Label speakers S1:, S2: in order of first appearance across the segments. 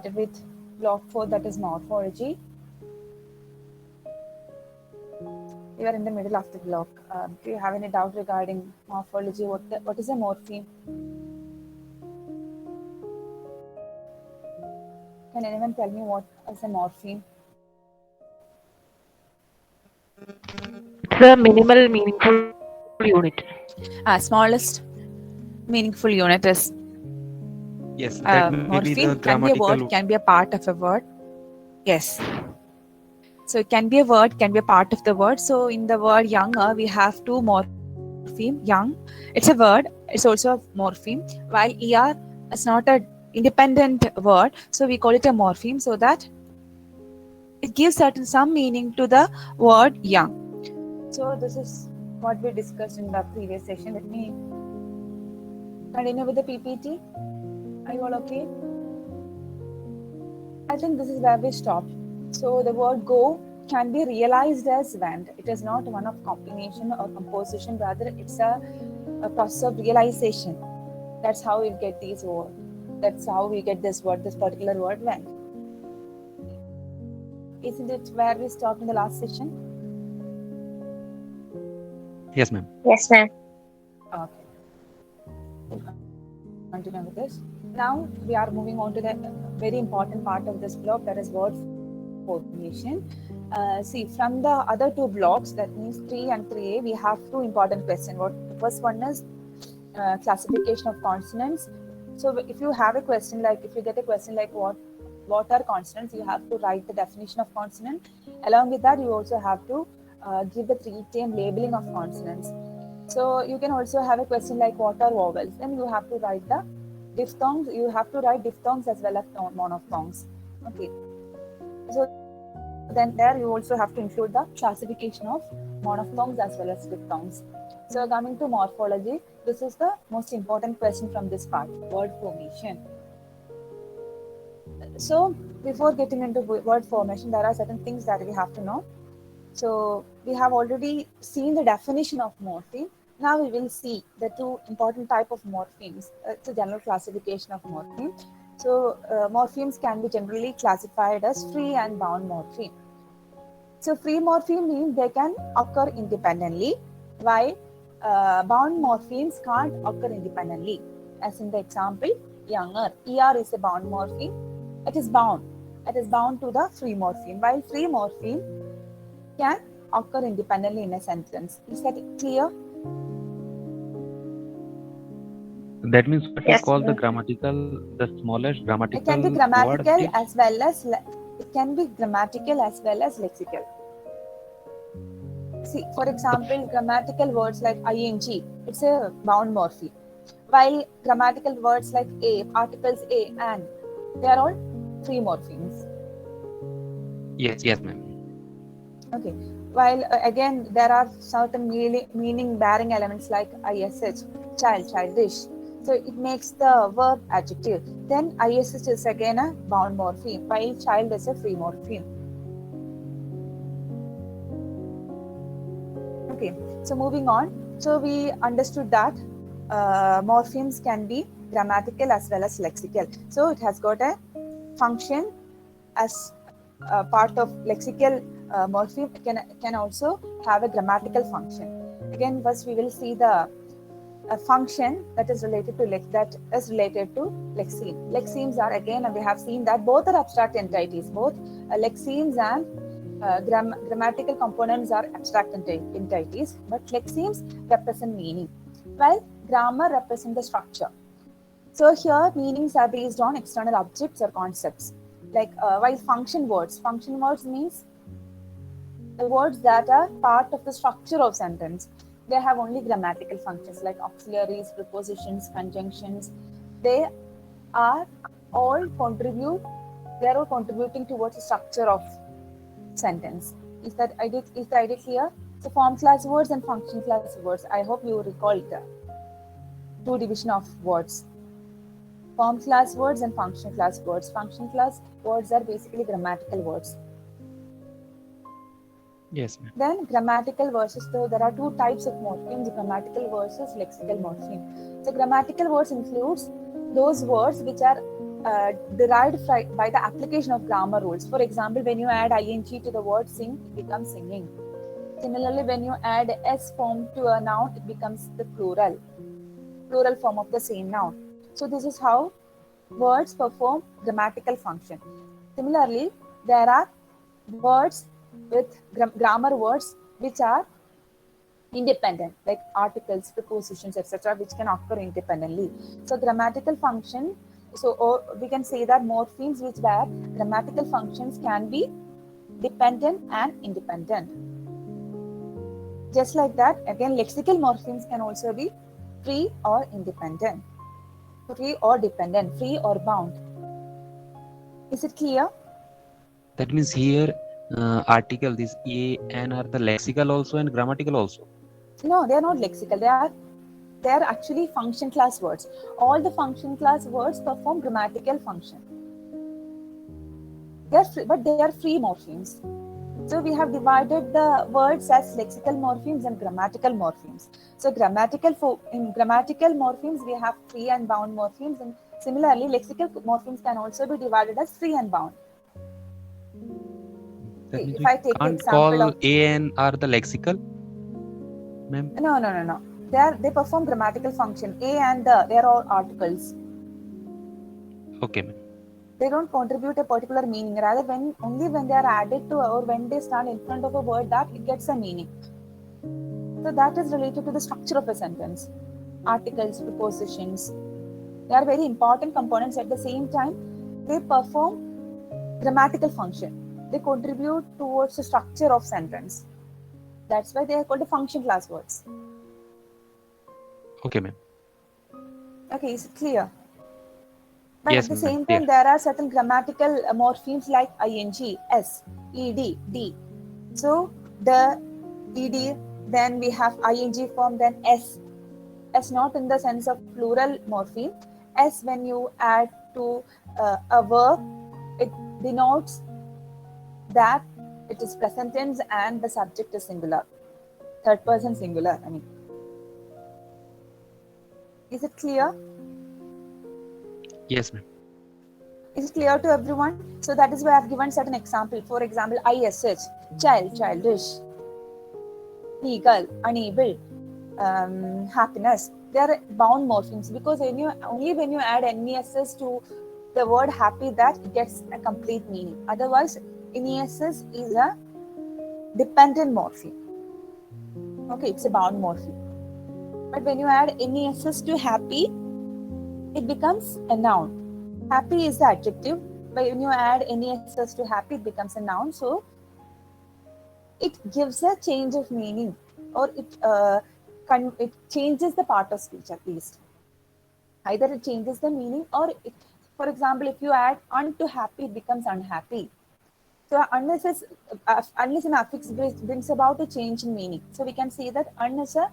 S1: started with block 4, that is morphology. We are in the middle of the block. Do you have any doubt regarding morphology? What is a morpheme? Can anyone tell me what is a morpheme?
S2: It's a minimal meaningful unit.
S1: Smallest meaningful unit is
S3: Yes, that may be the
S1: morpheme. Can be a
S3: grammatical.
S1: word, can be a part of a word. Yes. So it can be a word, can be a part of the word. So in the word younger, we have two morpheme. Young, it's a word. It's also a morpheme. While er is not a independent word, so we call it a morpheme. So that it gives some meaning to the word young. So this is what we discussed in the previous session. Let me continue with the PPT. Are you all okay? I think this is where we stopped. So the word go can be realized as went. It is not one of combination or composition, rather it's a process of realization. That's how we get these words. That's how we get this word, this particular word went. Isn't it where we stopped in the last session?
S3: Yes, ma'am.
S2: Yes, ma'am.
S1: Okay. We'll continue with this. Now we are moving on to the very important part of this block, that is word formation. See, from the other two blocks, that means 3 and 3a, we have two important questions. The first one is classification of consonants. So if you have a question like, if you get a question like what are consonants, you have to write the definition of consonant. Along with that, you also have to give the 3-term labeling of consonants. So you can also have a question like what are vowels, then you have to write the diphthongs. You have to write diphthongs as well as monophthongs. Okay. So then there you also have to include the classification of monophthongs as well as diphthongs. So coming to morphology, this is the most important question from this part, word formation. So before getting into word formation, there are certain things that we have to know. So we have already seen the definition of morpheme. Now we will see the two important type of morphemes. It's a general classification of morpheme. So morphemes can be generally classified as free and bound morpheme. So free morpheme means they can occur independently, while bound morphemes can't occur independently. As in the example, younger, er is a bound morpheme. It is bound. It is bound to the free morpheme, while free morpheme can occur independently in a sentence. Is that clear?
S3: That means what you
S2: Yes,
S3: call the
S2: ma'am.
S3: grammatical, the smallest
S1: It can be
S3: grammatical word
S1: grammatical
S3: is.
S1: as well as lexical. See, for example, grammatical words like ing, it's a bound morpheme. While grammatical words like a, particles a, and, they are all free morphemes.
S3: Yes, yes, ma'am.
S1: Okay. While again, there are certain meaning bearing elements like ish, child, childish. So it makes the verb adjective. Then ish is again a bound morpheme, while child is a free morpheme. Okay. So moving on. So we understood that morphemes can be grammatical as well as lexical. So it has got a function as part of lexical morpheme. Can also have a grammatical function. Again, first we will see the function that is related to lexeme. Lexemes are, again, and we have seen that both are abstract entities. Both lexemes and grammatical components are abstract entities, but lexemes represent meaning, while grammar represent the structure. So here meanings are based on external objects or concepts. Like while function words means the words that are part of the structure of sentence. They have only grammatical functions like auxiliaries, prepositions, conjunctions. They are all contributing towards the structure of sentence. Is the idea clear? So form class words and function class words. I hope you recall the two division of words. Form class words and function class words. Function class words are basically grammatical words.
S3: Yes, ma'am.
S1: Then grammatical versus, so there are two types of morphemes, grammatical versus lexical morpheme. So grammatical words includes those words which are derived by the application of grammar rules. For example, when you add ing to the word sing, it becomes singing. Similarly, when you add s form to a noun, it becomes the plural form of the same noun. So this is how words perform grammatical function. Similarly, there are words with grammar words which are independent, like articles, prepositions, etc., which can occur independently. So grammatical function, or we can say that morphemes which where grammatical functions can be dependent and independent. Just like that, again, lexical morphemes can also be free or independent, free or dependent, free or bound. Is it clear?
S3: That means here article, this a and are the lexical also and grammatical also.
S1: No, they are not lexical. They are actually function class words. All the function class words perform grammatical function. But they are free morphemes. So we have divided the words as lexical morphemes and grammatical morphemes. So in grammatical morphemes we have free and bound morphemes, and similarly lexical morphemes can also be divided as free and bound.
S3: That means
S1: If
S3: we
S1: I take the
S3: can't
S1: example
S3: call
S1: of
S3: a and are the lexical, ma'am.
S1: no. They perform grammatical function. A and the, they are all articles.
S3: Okay, ma'am.
S1: They don't contribute a particular meaning. Rather, only when they are added to or when they stand in front of a word that it gets a meaning. So that is related to the structure of a sentence. Articles, prepositions, they are very important components. At the same time, they perform grammatical function. They contribute towards the structure of sentence. That's why they are called the function class words.
S3: Okay, ma'am.
S1: Okay, is it clear? But
S3: Yes,
S1: at the
S3: ma'am.
S1: same
S3: Clear.
S1: time, there are certain grammatical morphemes like ing, s, ed, d. So the ed, then we have ing form, then s. S not in the sense of plural morpheme. S when you add to a verb, it denotes that it is present tense and the subject is singular, third person singular. I mean, is it clear?
S3: Yes, ma'am.
S1: Is it clear to everyone? So that is why I have given certain example. For example, ish, child, childish, legal, unable, happiness. They are bound morphemes because only when you add ness to the word happy that it gets a complete meaning. Otherwise, nes is a dependent morpheme. Okay, it's a bound morpheme. But when you add nes to happy, it becomes a noun. Happy is the adjective, but when you add nes to happy, it becomes a noun. So it gives a change of meaning, or it changes the part of speech at least. Either it changes the meaning, or for example, if you add un to happy, it becomes unhappy. So unless an affix brings about a change in meaning, so we can say that un is a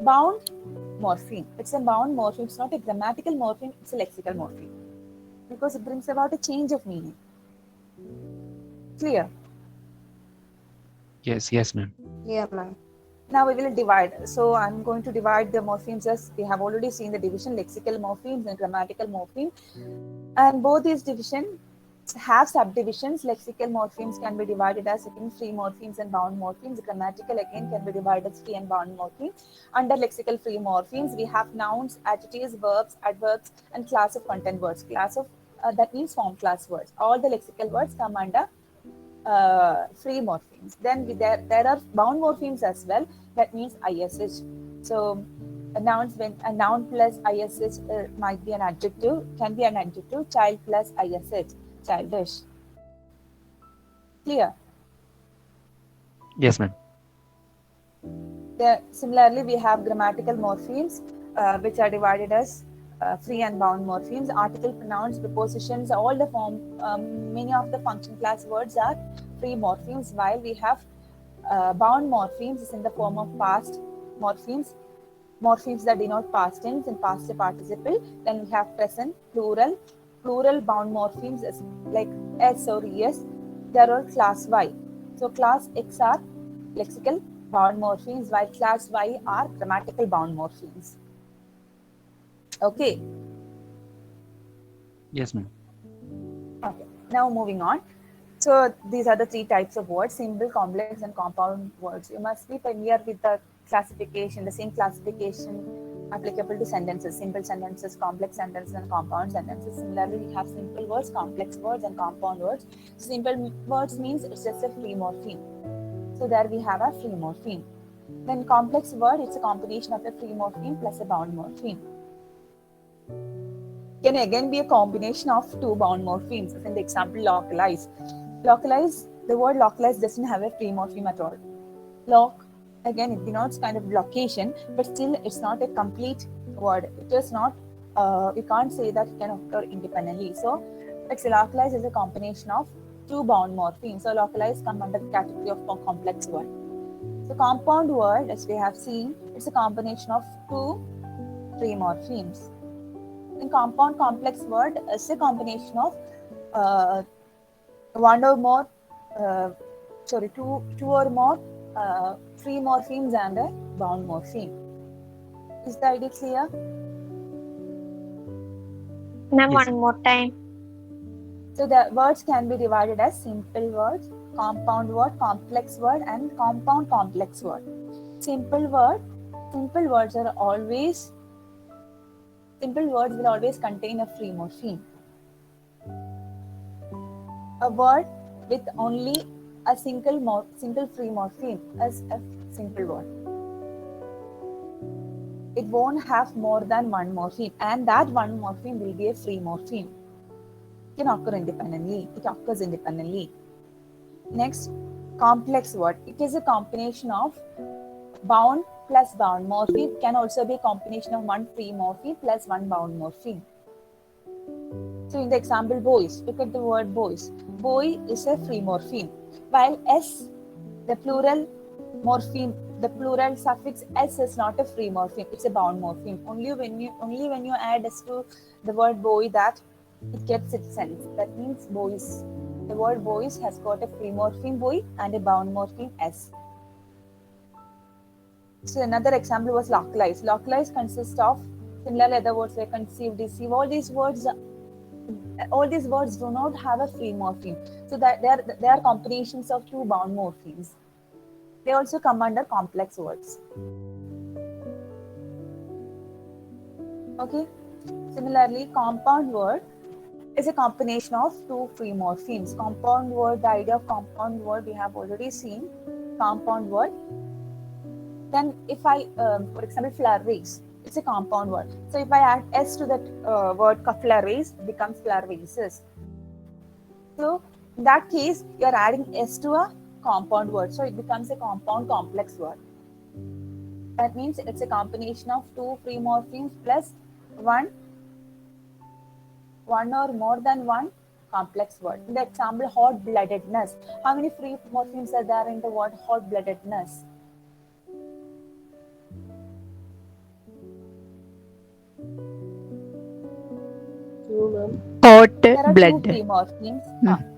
S1: bound morpheme. It's a bound morpheme. It's not a grammatical morpheme. It's a lexical morpheme because it brings about a change of meaning. Clear?
S3: Yes, ma'am.
S4: Yeah, ma'am.
S1: Now we will divide. So I'm going to divide the morphemes as we have already seen the division, lexical morphemes and grammatical morphemes. And both these divisions have subdivisions. Lexical morphemes can be divided as free morphemes and bound morphemes. Grammatical again can be divided as free and bound morphemes. Under lexical free morphemes, we have nouns, adjectives, verbs, adverbs, and class of content words. Class of that means form class words. All the lexical words come under free morphemes. Then there are bound morphemes as well. That means ish. So a noun plus ish might be an adjective, can be an adjective. Child plus ish, childish. Clear?
S3: Yes, ma'am.
S1: Similarly, we have grammatical morphemes, which are divided as free and bound morphemes. Article, pronouns, prepositions, all the many of the function class words are free morphemes, while we have bound morphemes is in the form of past morphemes that denote past tense and past participle. Then we have present, plural bound morphemes is like s or es. They are all class Y. So class X are lexical bound morphemes, while class Y are grammatical bound morphemes. Okay.
S3: Yes, ma'am.
S1: Okay, now moving on. So these are the three types of words: simple, complex, and compound words. You must be familiar with the classification, the same classification applicable to sentences: simple sentences, complex sentences, and compound sentences. Similarly, we have simple words, complex words, and compound words. Simple words means it's just a free morpheme. So there we have a free morpheme. Then complex word, it's a combination of a free morpheme plus a bound morpheme. Can again be a combination of two bound morphemes, as in the example localize. Localize, the word localize doesn't have a free morpheme at all. Lock, again, it denotes kind of location, but still it's not a complete word. It is not, we can't say that it can occur independently. So it's localize is a combination of two bound morphemes. So localize come under the category of complex word. So compound word, as we have seen, it's a combination of two free morphemes. In compound complex word is a combination of one or more, two or more free morphemes and a bound morpheme. Is the idea clear?
S4: Ma'am,
S3: Yes.
S4: one more time.
S1: So the words can be divided as simple words, compound word, complex word, and compound complex word. Simple words will always contain a free morpheme. A word with only a single free morpheme is a simple word. It won't have more than one morpheme, and that one morpheme will be a free morpheme. It can occur independently. It occurs independently. Next, complex word. It is a combination of bound plus bound morpheme. It can also be a combination of one free morpheme plus one bound morpheme. So in the example boys, look at the word boys. Boy is a free morpheme, while S, the plural morpheme, the plural suffix S is not a free morpheme, it's a bound morpheme. Only when you add S to the word boy that it gets its sense. That means boys. The word boys has got a free morpheme boy and a bound morpheme S. So another example was localize. Localize consists of similar other words like conceive, deceive. All these words do not have a free morpheme. So that they are combinations of two bound morphemes. They also come under complex words. Okay. Similarly, compound word is a combination of two free morphemes. Compound word, the idea of compound word we have already seen. Compound word. Then if I, for example, flurries, it's a compound word. So if I add S to that word flurries, it becomes flurries. So in that case, you are adding S to a compound word. So it becomes a compound complex word. That means it's a combination of two free morphemes plus one or more than one complex word. In the example, hot-bloodedness. How many free morphemes are there in the word hot-bloodedness?
S2: Hot
S1: There are
S2: blood.
S1: two free morphemes.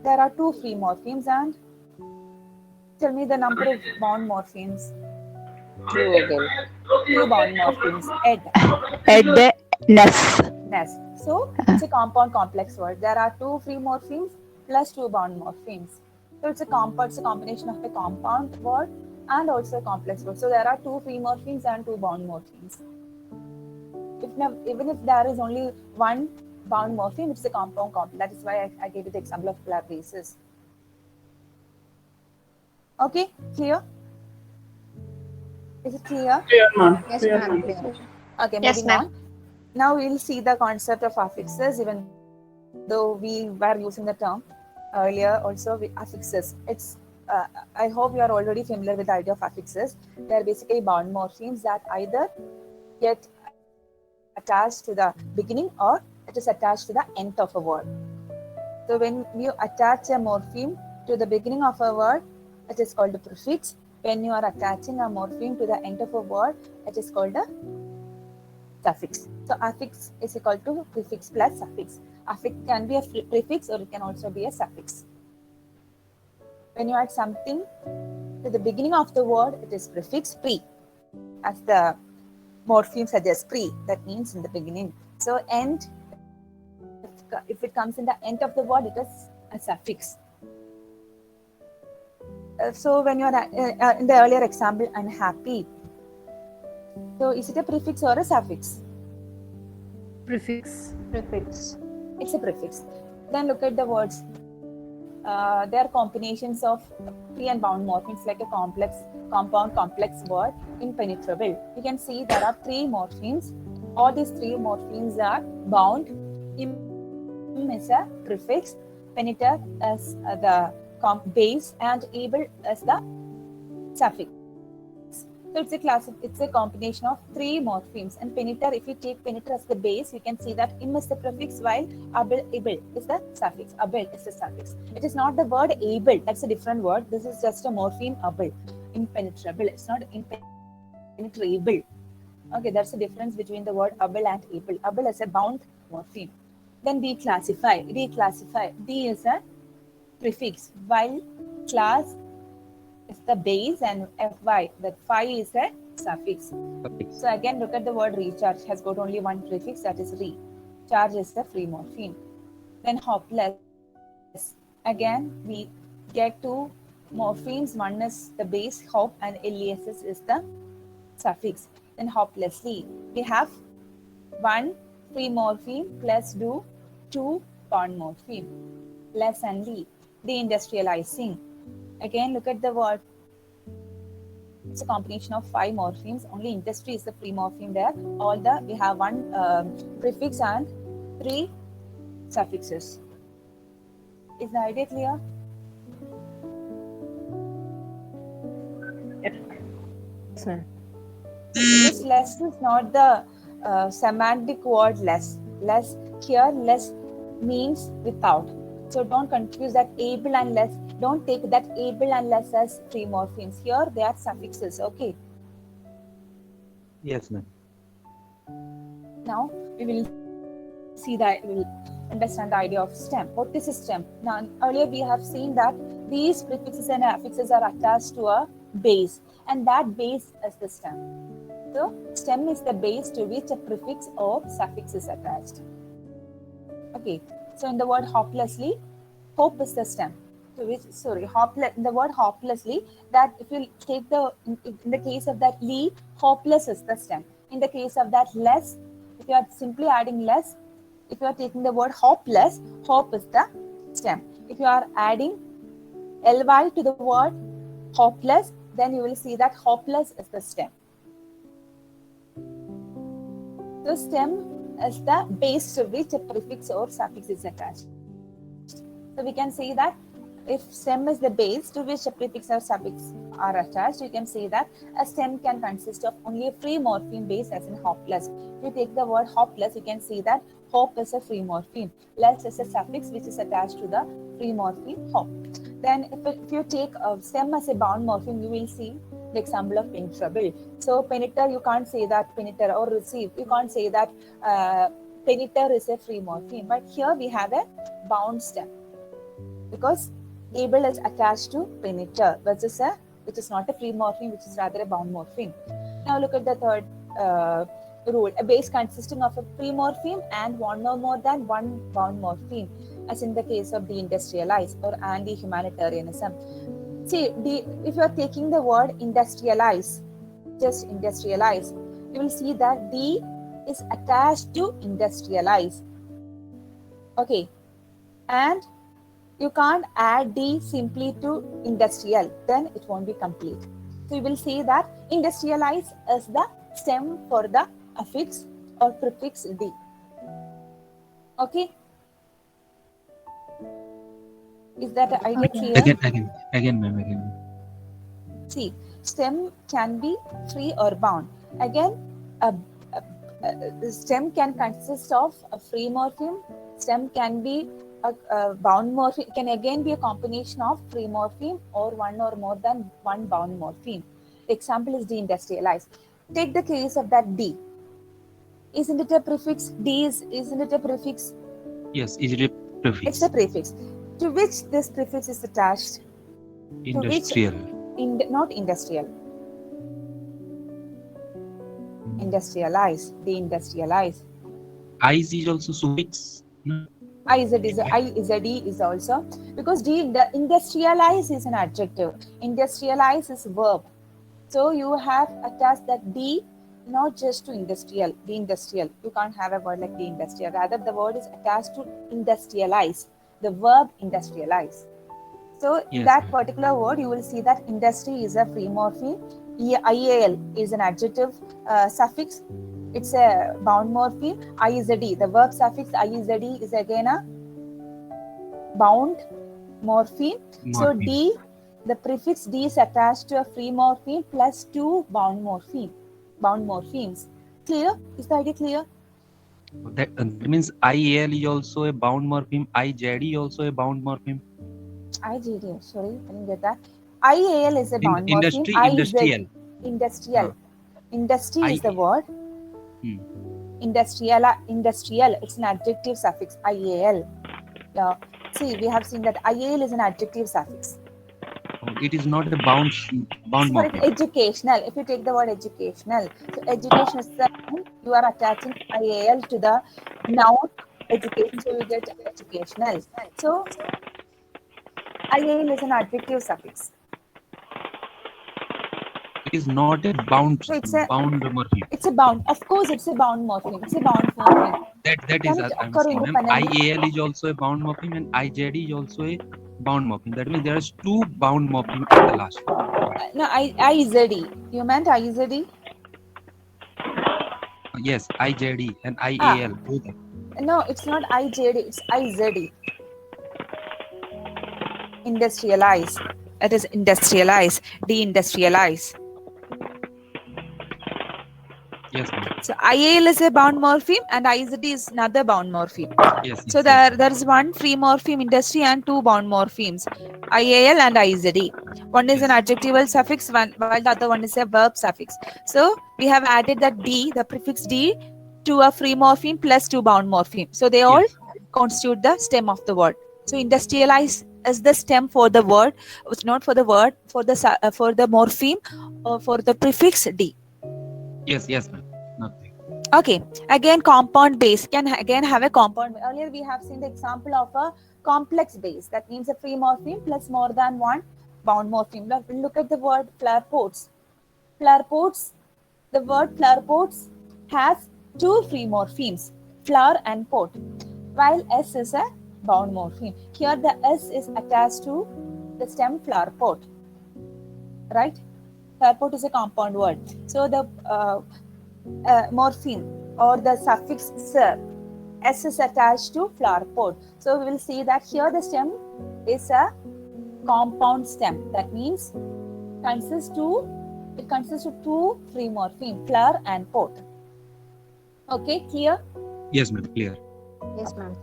S1: There are two free morphemes, and tell me the number of bound morphemes. Two bound morphemes. Ness. So it's a compound complex word. There are two free morphemes plus two bound morphemes. So it's a combination of a compound word and also a complex word. So there are two free morphemes and two bound morphemes. Even if there is only one bound morpheme, it's a compound complex. That is why I gave you the example of flurries. Okay, clear? Is it clear?
S5: Clear, ma'am.
S4: Yes,
S5: Clear,
S4: ma'am.
S5: ma'am.
S1: Okay,
S4: Yes,
S1: moving
S4: ma'am.
S1: on. Now we'll see the concept of affixes, even though we were using the term earlier also with affixes. I hope you are already familiar with the idea of affixes. They are basically bound morphemes that either get attached to the beginning or it is attached to the end of a word. So when you attach a morpheme to the beginning of a word, it is called a prefix. When you are attaching a morpheme to the end of a word, it is called a suffix. So affix is equal to prefix plus suffix. Affix can be a prefix or it can also be a suffix. When you add something to the beginning of the word, it is prefix pre, as the morpheme suggests, pre, that means in the beginning. So end, if it comes in the end of the word, it is a suffix. So when you are in the earlier example, unhappy. So is it a prefix or a suffix?
S4: Prefix.
S2: Prefix.
S1: It's a prefix. Then look at the words. They are combinations of pre and bound morphemes, like a compound complex word, impenetrable. You can see there are three morphemes. All these three morphemes are bound. Im is a prefix, peneter as the base, and able as the suffix. So it's a combination of three morphemes. And peneter, if you take peneter as the base, you can see that im is the prefix, while able is the suffix. Able is the suffix. It is not the word able. That's a different word. This is just a morpheme able. Impenetrable. It's not impenetrable. Okay, that's the difference between the word able and able. Able is a bound morpheme. Then declassify. Declassify. D is a prefix, while class is the base, and fy, that phi is a suffix. So again, look at the word recharge. Has got only one prefix, that is re. Charge is the free morpheme. Then hopeless. Again, we get two morphemes. One is the base, hop, and les is the suffix. Then hopelessly, we have one free morpheme plus two bond morpheme. Less and lee. Deindustrializing. Again, look at the word. It's a combination of five morphemes. Only industry is the free morpheme there. We have one prefix and three suffixes. Is the idea clear?
S4: Yes, ma'am.
S1: This less is not the semantic word less. Less here, less means without. So don't confuse that able and less. Don't take that able and less as free morphemes. Here they are suffixes. Okay.
S3: Yes, ma'am.
S1: Now we will understand the idea of stem. What is a stem? Now earlier we have seen that these prefixes and affixes are attached to a base, and that base is the stem. So stem is the base to which a prefix or suffix is attached. Okay. So in the word hopelessly, hope is the stem. In the word hopelessly, that if you take in the case of that lee, hopeless is the stem. In the case of that less, if you are simply adding less, if you are taking the word hopeless, hope is the stem. If you are adding ly to the word hopeless, then you will see that hopeless is the stem. So stem is the base to which a prefix or suffix is attached. So we can say that if stem is the base to which a prefix or suffix are attached, you can say that a stem can consist of only a free morpheme base, as in hopeless. If you take the word hopeless, you can see that hope is a free morpheme. Less is a suffix which is attached to the free morpheme hope. Then if you take a stem as a bound morpheme, you will see the example of penetrable. So peneter, you can't say that peneter, or receive, you can't say that peneter is a free morpheme. But here we have a bound stem, because able is attached to peneter, which is not a free morpheme, which is rather a bound morpheme. Now look at the third rule. A base consisting of a free morpheme and one or more than one bound morpheme, as in the case of deindustrialize or anti-humanitarianism. See, if you are taking the word industrialize, just industrialize, you will see that D is attached to industrialize. Okay, and you can't add D simply to industrial, then it won't be complete. So you will see that industrialize is the stem for the affix or prefix D. Okay? Is that idea clear?
S3: Again, ma'am, again.
S1: See, stem can be free or bound. Again, the stem can consist of a free morpheme. Stem can be a bound morpheme. It can again be a combination of free morpheme or one or more than one bound morpheme. The example is deindustrialize. Take the case of that D. Isn't it a prefix? Isn't it a prefix?
S3: Yes, is it a prefix?
S1: It's a prefix. To which this prefix is attached?
S3: Industrial.
S1: Not industrial. Industrialize, deindustrialize.
S3: Ice is also suffix. No?
S1: IZD is also, because industrialize is an adjective. Industrialize is verb. So you have attached that D not just to industrial, the industrial. You can't have a word like the industrial. Rather, the word is attached to industrialize, the verb industrialize. So in
S3: Yes,
S1: that
S3: ma'am.
S1: particular word, you will see that industry is a free morpheme. IAL is an adjective suffix. It's a bound morpheme. IZD, the verb suffix IZD is again a bound morpheme. So
S3: Morpheme.
S1: D, the prefix D is attached to a free morpheme plus two bound morphemes. Clear? Is the idea clear?
S3: That means IAL is also a bound morpheme. IJD is also a bound morpheme.
S1: IGD, sorry, I didn't get that. IAL is a bound morpheme.
S3: Industrial.
S1: Industrial. Industry is the
S3: I-
S1: word.
S3: Hmm.
S1: Industrial, it's an adjective suffix. IAL. See, we have seen that IAL is an adjective suffix.
S3: It is not a bound
S1: So for
S3: morpheme.
S1: educational, if you take the word educational, so education is the noun, you are attaching IAL to the noun education, so you get educational. So IAL is an adjective suffix.
S3: It is not a bound
S1: So it's a
S3: morpheme.
S1: Of course, it's a bound morpheme. It's a bound morpheme.
S3: That is
S1: Can it
S3: I'm
S1: occur
S3: saying, ma'am.
S1: independently?
S3: IAL is also a bound morpheme and IJD is also a bound morpheme. That means there is two bound morpheme at the last.
S1: No, IZD. You meant IZD?
S3: Yes, IJD and
S1: Ah,
S3: IAL both.
S1: no, it's not IJD. It's IZD. Industrialize. It is industrialize. Deindustrialize.
S3: Yes, ma'am.
S1: So IAL is a bound morpheme and IZD is another bound morpheme.
S3: Yes.
S1: So
S3: yes.
S1: there is one free morpheme industry and two bound morphemes, IAL and IZD. One is an
S3: Yes.
S1: adjectival suffix, while the other one is a verb suffix. So we have added that D, the prefix D, to a free morpheme plus two bound morpheme. So they all
S3: Yes.
S1: constitute the stem of the word. So industrialize is the stem for the word. It's not for the word, for the morpheme, or for the prefix D.
S3: Yes, ma'am. Nothing.
S1: Okay, again compound base can again have a compound. Earlier we have seen the example of a complex base, that means a free morpheme plus more than one bound morpheme. Look at the word flower pots. The word flower pots has two free morphemes, flower and pot, while S is a bound morpheme. Here the S is attached to the stem flower pot, right? Flower pot is a compound word. So the morpheme or the suffix sir, S is attached to flower pot. So we will see that here the stem is a compound stem. That means it consists of two free morpheme, flower and pot. Okay, clear?
S3: Yes, ma'am. Clear.
S4: Yes, ma'am.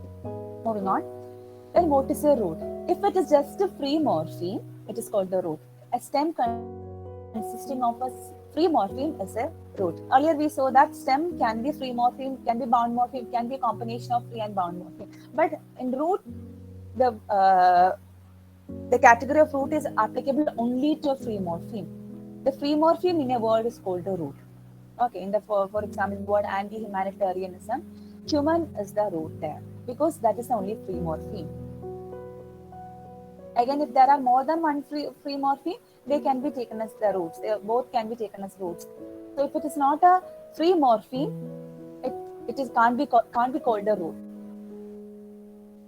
S1: Moving on. Then what is a root? If it is just a free morpheme, it is called the root. A stem consisting of a free morpheme is a root. Earlier we saw that stem can be free morpheme, can be bound morpheme, can be a combination of free and bound morpheme. But in root, the category of root is applicable only to a free morpheme. The free morpheme in a word is called a root. Okay, for example, the word anti-humanitarianism, human is the root there because that is the only free morpheme. Again, if there are more than one free morpheme, they can be taken as the roots. They both can be taken as roots. So if it is not a free morpheme, can't be called a root.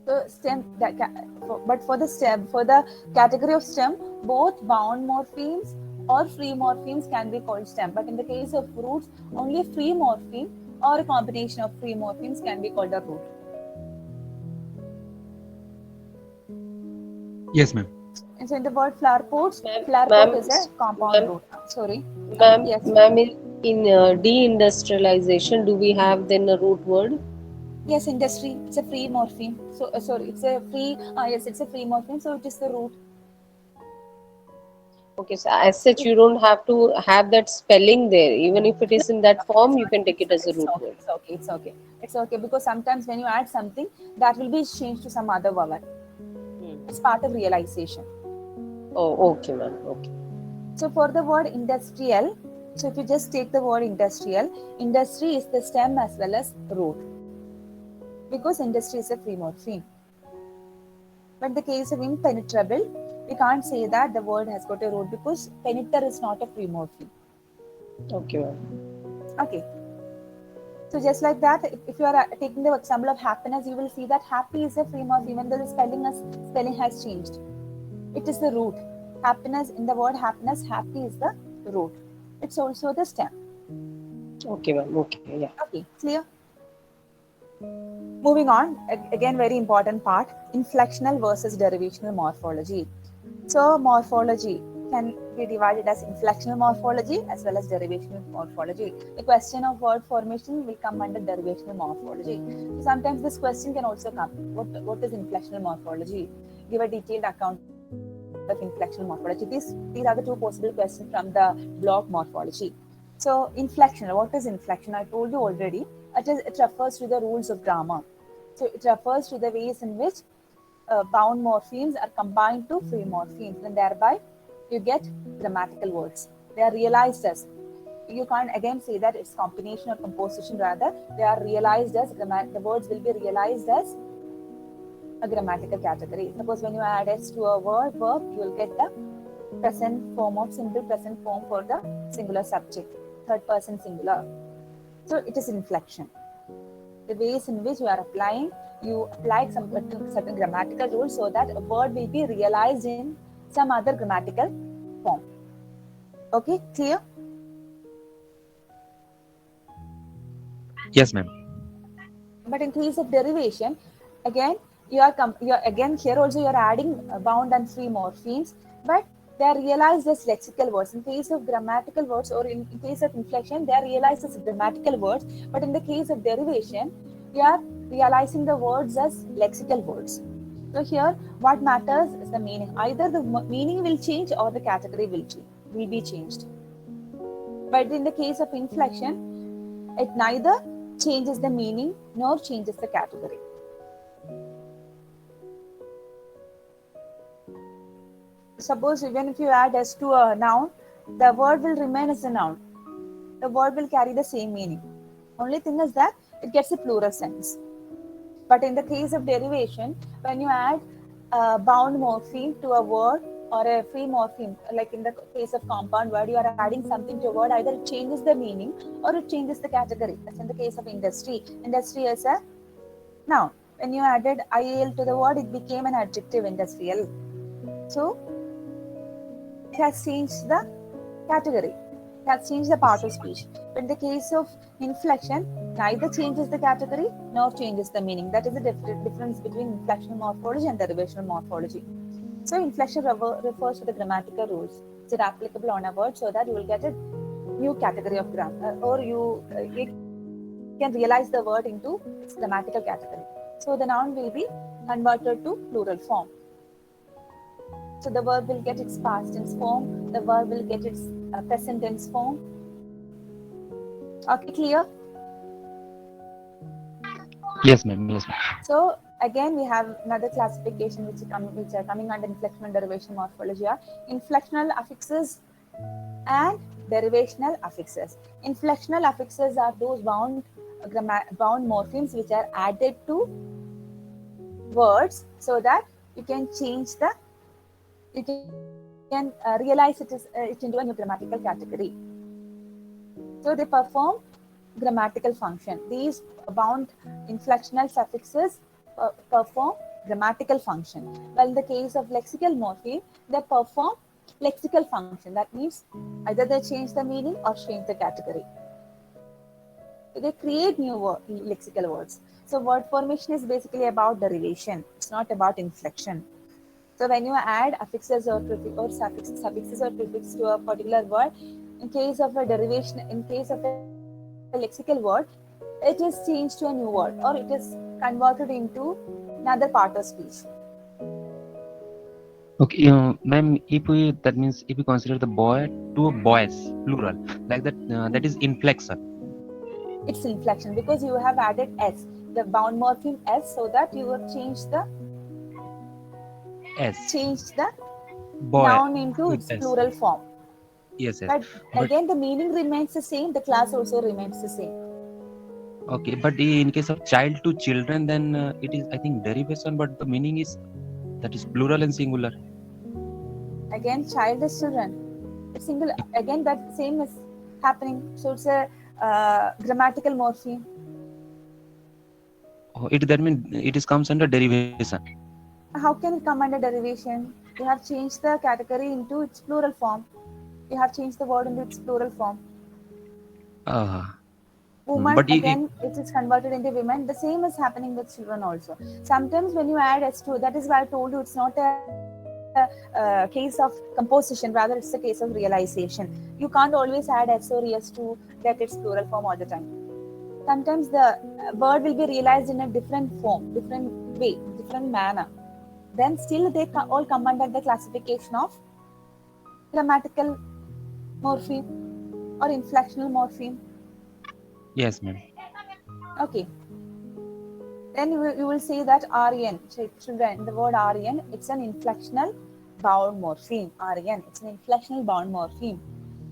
S1: So for the category of stem, both bound morphemes or free morphemes can be called stem. But in the case of roots, only free morpheme or a combination of free morphemes can be called a root.
S3: Yes, ma'am.
S1: And so in the word flower pot
S5: Ma'am,
S1: is a compound root. Sorry.
S5: Ma'am,
S1: Yes.
S5: ma'am, in deindustrialization, do we have then a root word?
S1: Yes, industry. It's a free morpheme. So sorry, it's a free. Yes, it's a free morpheme. So it is the root.
S5: Okay, so as such, you don't have to have that spelling there. Even if it is in that form, you can take it as a root word.
S1: It's okay because sometimes when you add something, that will be changed to some other vowel. It's part of realization.
S5: Oh, okay, ma'am. Okay.
S1: So for the word industrial, so if you just take the word industrial, industry is the stem as well as root. because industry is a free morpheme. But in the case of impenetrable, we can't say that the word has got a root because peneter is not a free morpheme.
S5: Okay, ma'am.
S1: Okay. So just like that, if you are taking the example of happiness, you will see that happy is a free morpheme, even though the spelling has changed. It is the root. Happiness, in the word happiness, happy is the root. It's also the stem.
S5: Okay, ma'am. Okay, yeah.
S1: Okay, clear? Moving on, again very important part, inflectional versus derivational morphology. So morphology can be divided as inflectional morphology as well as derivational morphology. The question of word formation will come under derivational morphology. So sometimes this question can also come, what is inflectional morphology? Give a detailed account of inflectional morphology. These are the two possible questions from the block morphology. So inflection, what is inflection? I told you already. It refers to the rules of grammar. So it refers to the ways in which bound morphemes are combined to free morphemes, and thereby you get grammatical words. They are realized as, you can't again say that it's combination or composition, rather they are realized as, the words will be realized as a grammatical category. Suppose when you add s to a verb, you will get the present form of simple present form for the singular subject, third person singular. So it is inflection. The ways in which you are applying, you apply some certain grammatical rules so that a word will be realized in some other grammatical form. Okay, clear?
S3: Yes, ma'am.
S1: But in case of derivation, again you are again here also you are adding bound and free morphemes, but they are realized as lexical words. In case of grammatical words, or in case of inflection, they are realized as grammatical words. But in the case of derivation, you are realizing the words as lexical words. So here, what matters is the meaning. Either the meaning will change or the category will be changed. But in the case of inflection, it neither changes the meaning nor changes the category. Suppose even if you add s to a noun, the word will remain as a noun. The word will carry the same meaning. Only thing is that it gets a plural sense. But in the case of derivation, when you add a bound morpheme to a word or a free morpheme, like in the case of compound word, you are adding something to a word, either it changes the meaning or it changes the category. As in the case of industry, industry is a noun. When you added IAL to the word, it became an adjective, industrial. So it has changed the category. It has changed the part of speech. But in the case of inflection, neither changes the category nor changes the meaning. That is the difference between inflectional morphology and derivational morphology. So inflection refers to the grammatical rules which are applicable on a word, so that you will get a new category of grammar, or you can realize the word into its grammatical category. So the noun will be converted to plural form. So the verb will get its past tense form, the verb will get its present tense form. Okay, clear?
S3: Yes, ma'am. Yes, ma'am.
S1: So again, we have another classification which are coming under inflectional and derivational morphology are inflectional affixes and derivational affixes. Inflectional affixes are those bound morphemes which are added to words so that you can change the, you can realize it into a new grammatical category. So they perform grammatical function. These bound inflectional suffixes perform grammatical function. While in the case of lexical morpheme, they perform lexical function. That means either they change the meaning or change the category. So they create new lexical words. So word formation is basically about derivation. It's not about inflection. So when you add affixes or suffixes or prefixes to a particular word, in case of a derivation, in case of a lexical word, it is changed to a new word or it is converted into another part of speech.
S3: Okay, ma'am. That means if we consider the boy to a boys plural, like that, that is inflection.
S1: It's inflection because you have added s, the bound morpheme s, so that you have changed the
S3: Boy
S1: noun into
S3: with
S1: its
S3: S.
S1: plural form.
S3: Yes, yes.
S1: But again, the meaning remains the same. The class also remains the same.
S3: Okay, but in case of child to children, then it is, I think, derivation, but the meaning is that is plural and singular.
S1: Again, child is children. It's single. Again, that same is happening. So it's a grammatical morpheme.
S3: Oh, it that means it is comes under derivation.
S1: How can it come under derivation? You have changed the category into its plural form. You have changed the word into its plural form. Woman,
S3: But
S1: again, it is converted into women. The same is happening with children also. Sometimes when you add S2, that is why I told you it's not a case of composition, rather it's a case of realization. You can't always add S or ES to get its plural form all the time. Sometimes the word will be realized in a different form, different way, different manner. Then still they all come under the classification of grammatical morpheme or inflectional morpheme.
S3: yes, ma'am.
S1: Okay. Then you will say that RN, children, the word RN, it's an inflectional bound morpheme. RN, it's an inflectional bound morpheme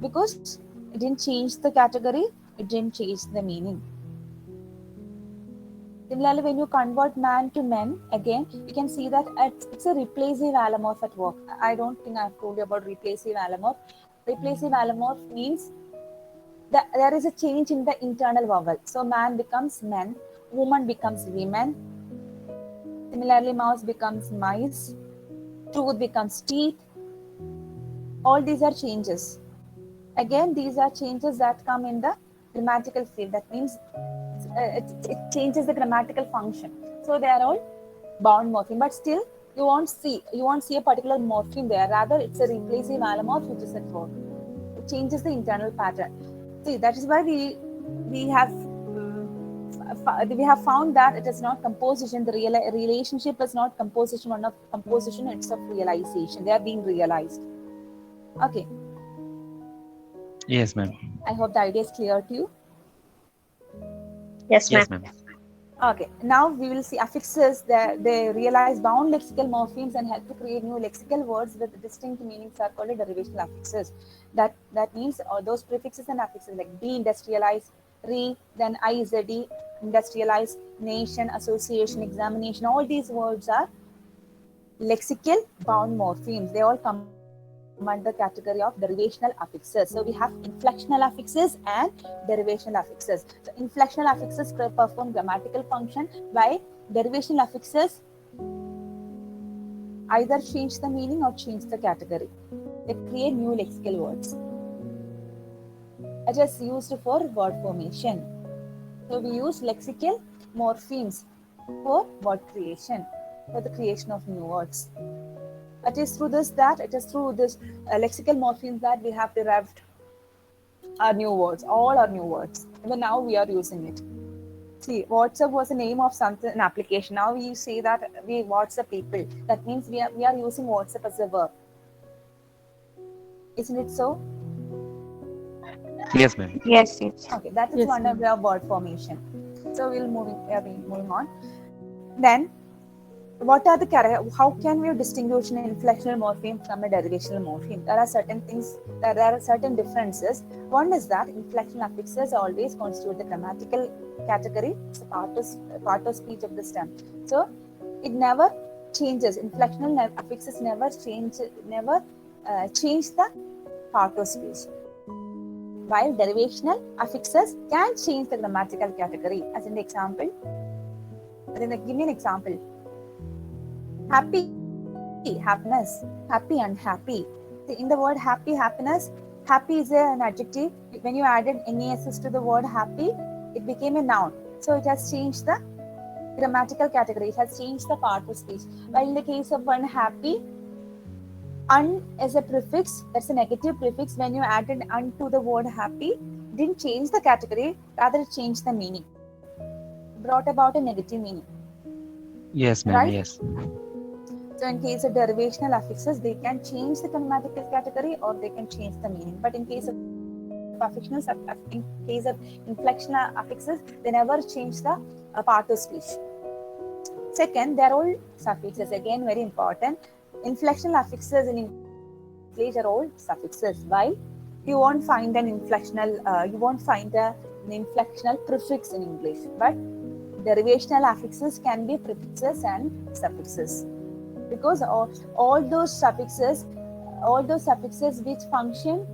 S1: because it didn't change the category, it didn't change the meaning. Similarly, when you convert man to men, again, you can see that it's a replacive allomorph at work. I don't think I've told you about replacive allomorph. Replacive allomorph means that there is a change in the internal vowel. So man becomes men, woman becomes women. Similarly, mouse becomes mice, tooth becomes teeth. All these are changes. Again, these are changes that come in the grammatical field. That means it changes the grammatical function. So they are all bound morpheme, but still you won't see a particular morpheme there. Rather, it's a replacive allomorph which is at work. It changes the internal pattern. See, that is why we have found that it is not composition. The relationship is not composition. One of composition, it's of realization. They are being realized. Okay.
S3: Yes, ma'am.
S1: I hope the idea is clear to you.
S5: Yes, ma'am.
S3: Yes, ma'am.
S1: Okay, now we will see affixes. They realize bound lexical morphemes and help to create new lexical words with distinct meanings are called derivational affixes. That means those prefixes and affixes like de-industrialize, then IZD, industrialize, nation, association, examination. All these words are lexical bound morphemes. They all come under the category of derivational affixes. So we have inflectional affixes and derivational affixes. So inflectional affixes perform grammatical function, while derivational affixes either change the meaning or change the category. They create new lexical words. It is used for word formation. So we use lexical morphemes for word creation, for the creation of new words. It is through this lexical morphemes that we have derived our new words, all our new words. Even now we are using it. See, WhatsApp was the name of an application. Now we say that we WhatsApp people. That means we are using WhatsApp as a verb. Isn't it so?
S3: Yes, ma'am.
S2: Yes, yes.
S1: Okay, that is
S4: Yes,
S1: one of the word formation. So we are moving on. Then, what are how can we distinguish an inflectional morpheme from a derivational morpheme? There are certain differences. One is that inflectional affixes always constitute the grammatical category. It's a part of speech of the stem. So it never changes. Inflectional affixes never change the part of speech. While derivational affixes can change the grammatical category. As in the example, give me an example. Happy, happiness, happy, unhappy. In the word happy, happiness, happy is an adjective. When you added NESS to the word happy, it became a noun. So it has changed the grammatical category. It has changed the part of speech. While in the case of unhappy, un is a prefix. That's a negative prefix. When you added un to the word happy, it didn't change the category. Rather, it changed the meaning. Brought about a negative meaning.
S3: Yes, ma'am.
S1: Right?
S3: Yes.
S1: So in case of derivational affixes, they can change the grammatical category or they can change the meaning. But in case of inflectional affixes, they never change the part of speech. Second, they're all suffixes. Again, very important. Inflectional affixes in English are all suffixes. Why? You won't find an inflectional, you won't find a an inflectional prefix in English, but derivational affixes can be prefixes and suffixes, because all those suffixes which function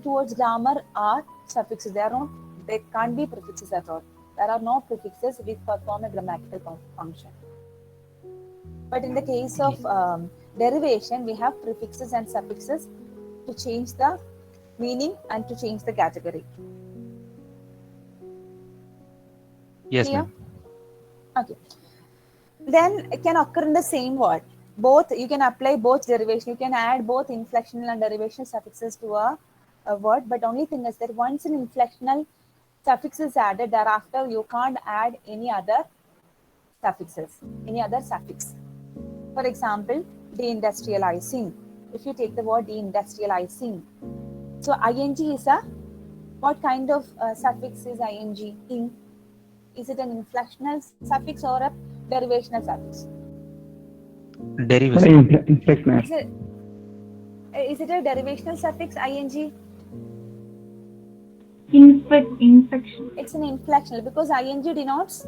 S1: towards grammar are suffixes. They can't be prefixes at all. There are no prefixes which perform a grammatical function. But in the case of derivation, we have prefixes and suffixes to change the meaning and to change the category.
S3: Yes,
S1: Clear?
S3: ma'am.
S1: Okay. Then it can occur in the same word. Both, you can apply both derivation. You can add both inflectional and derivational suffixes to a word. But only thing is that once an inflectional suffix is added, thereafter you can't add any other suffixes, any other suffix. For example, deindustrializing. If you take the word deindustrializing, so ing is a, what kind of suffix is ing? Ing. Is it an inflectional suffix or a derivational suffix?
S3: Derivation.
S4: Inflectional.
S1: Is it a derivational suffix ing?
S6: Infection.
S1: It's an inflectional because ing denotes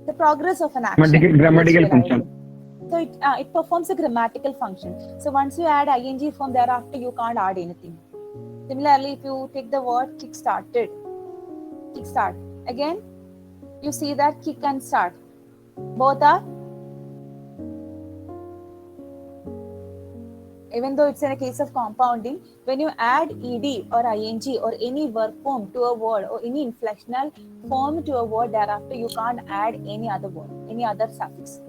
S1: the progress of an action.
S4: Grammatical function.
S1: So it performs a grammatical function. So once you add ing form, thereafter you can't add anything. Similarly, if you take the word kick-started, kickstart, again you see that kick and start both are, even though it's in a case of compounding, when you add ed or ing or any verb form to a word or any inflectional form to a word, thereafter you can't add any other word, any other suffix.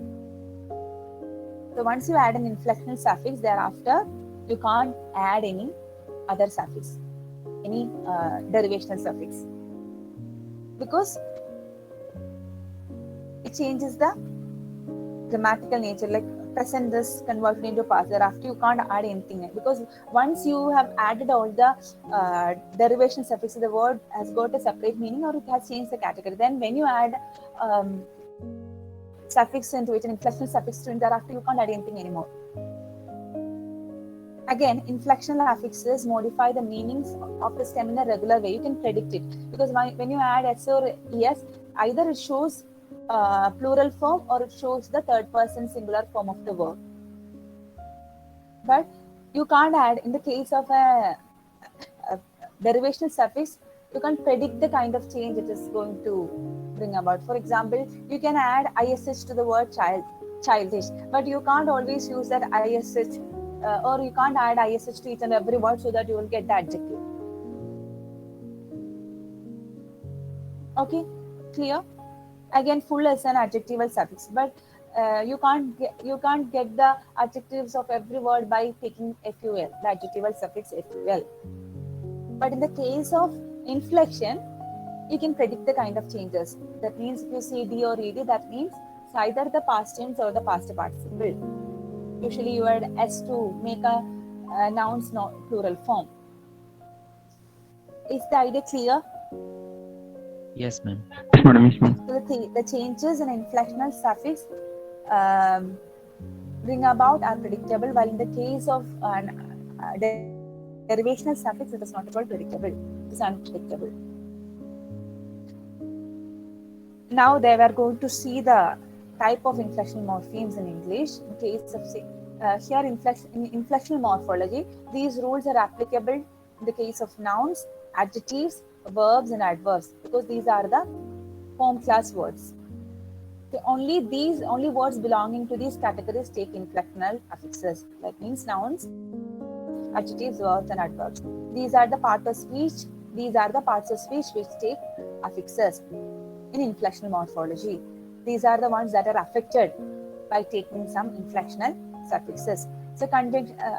S1: So once you add an inflectional suffix, thereafter you can't add any other suffix, any derivational suffix, because it changes the grammatical nature. Like present this converted into past, thereafter you can't add anything, because once you have added all the derivation suffixes, the word has got a separate meaning or it has changed the category. Then when you add suffix into it, an inflectional suffix to it, thereafter you can't add anything anymore. Again, inflectional affixes modify the meanings of the stem in a regular way. You can predict it, because when you add s or es, either it shows plural form or it shows the third person singular form of the verb. But you can't add, in the case of a derivational suffix, you can't predict the kind of change it is going to bring about. For example, you can add ish to the word childish, but you can't always use that ish, or you can't add ish to each and every word so that you will get the adjective. Okay, clear? Again, full is an adjectival suffix, but you can't get the adjectives of every word by taking ful, the adjectival suffix ful. But in the case of inflection, you can predict the kind of changes. That means if you see d or ed, that means it's either the past tense or the past participle. Usually you add s to make a noun's plural form. Is the idea clear?
S3: Yes, ma'am.
S4: Yes, madam. Yes, ma'am.
S1: So the changes in inflectional suffix bring about are predictable, while in the case of derivational suffix, it is not at all predictable. It is unpredictable. Now they were going to see the type of inflectional morphemes in English. In case of here in inflectional morphology, these rules are applicable in the case of nouns, adjectives, verbs, and adverbs, because these are the form class words. So only words belonging to these categories take inflectional affixes, like means nouns, adjectives, verbs, and adverbs. These are the parts of speech. These are the parts of speech which take affixes in inflectional morphology. These are the ones that are affected by taking some inflectional suffixes. So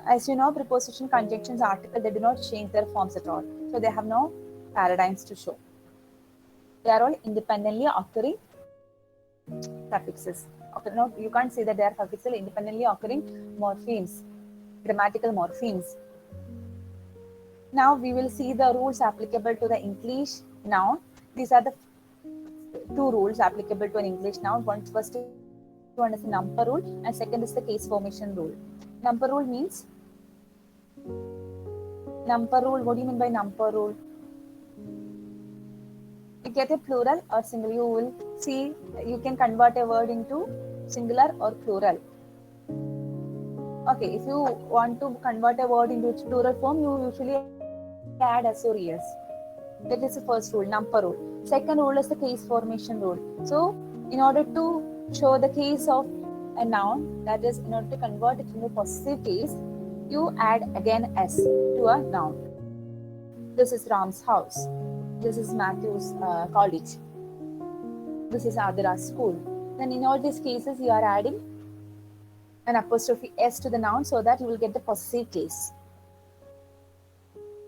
S1: as you know, preposition, conjunctions, article, they do not change their forms at all. So they have no paradigms to show. They are all independently occurring suffixes. You can't say that they are suffixes, independently occurring morphemes, grammatical morphemes. Now we will see the rules applicable to the English noun. These are the two rules applicable to an English noun. First one is the number rule, and second is the case formation rule. Number rule means Number rule. What do you mean by number rule? You get a plural or singular. You will see you can convert a word into singular or plural. Okay, if you want to convert a word into its plural form, you usually add s or es. That is the first rule, number rule. Second rule is the case formation rule. So, in order to show the case of a noun, that is, in order to convert it into possessive case, you add again s to a noun. This is Ram's house. This is Matthew's college. This is Adira's school. Then, in all these cases, you are adding an apostrophe s to the noun so that you will get the possessive case.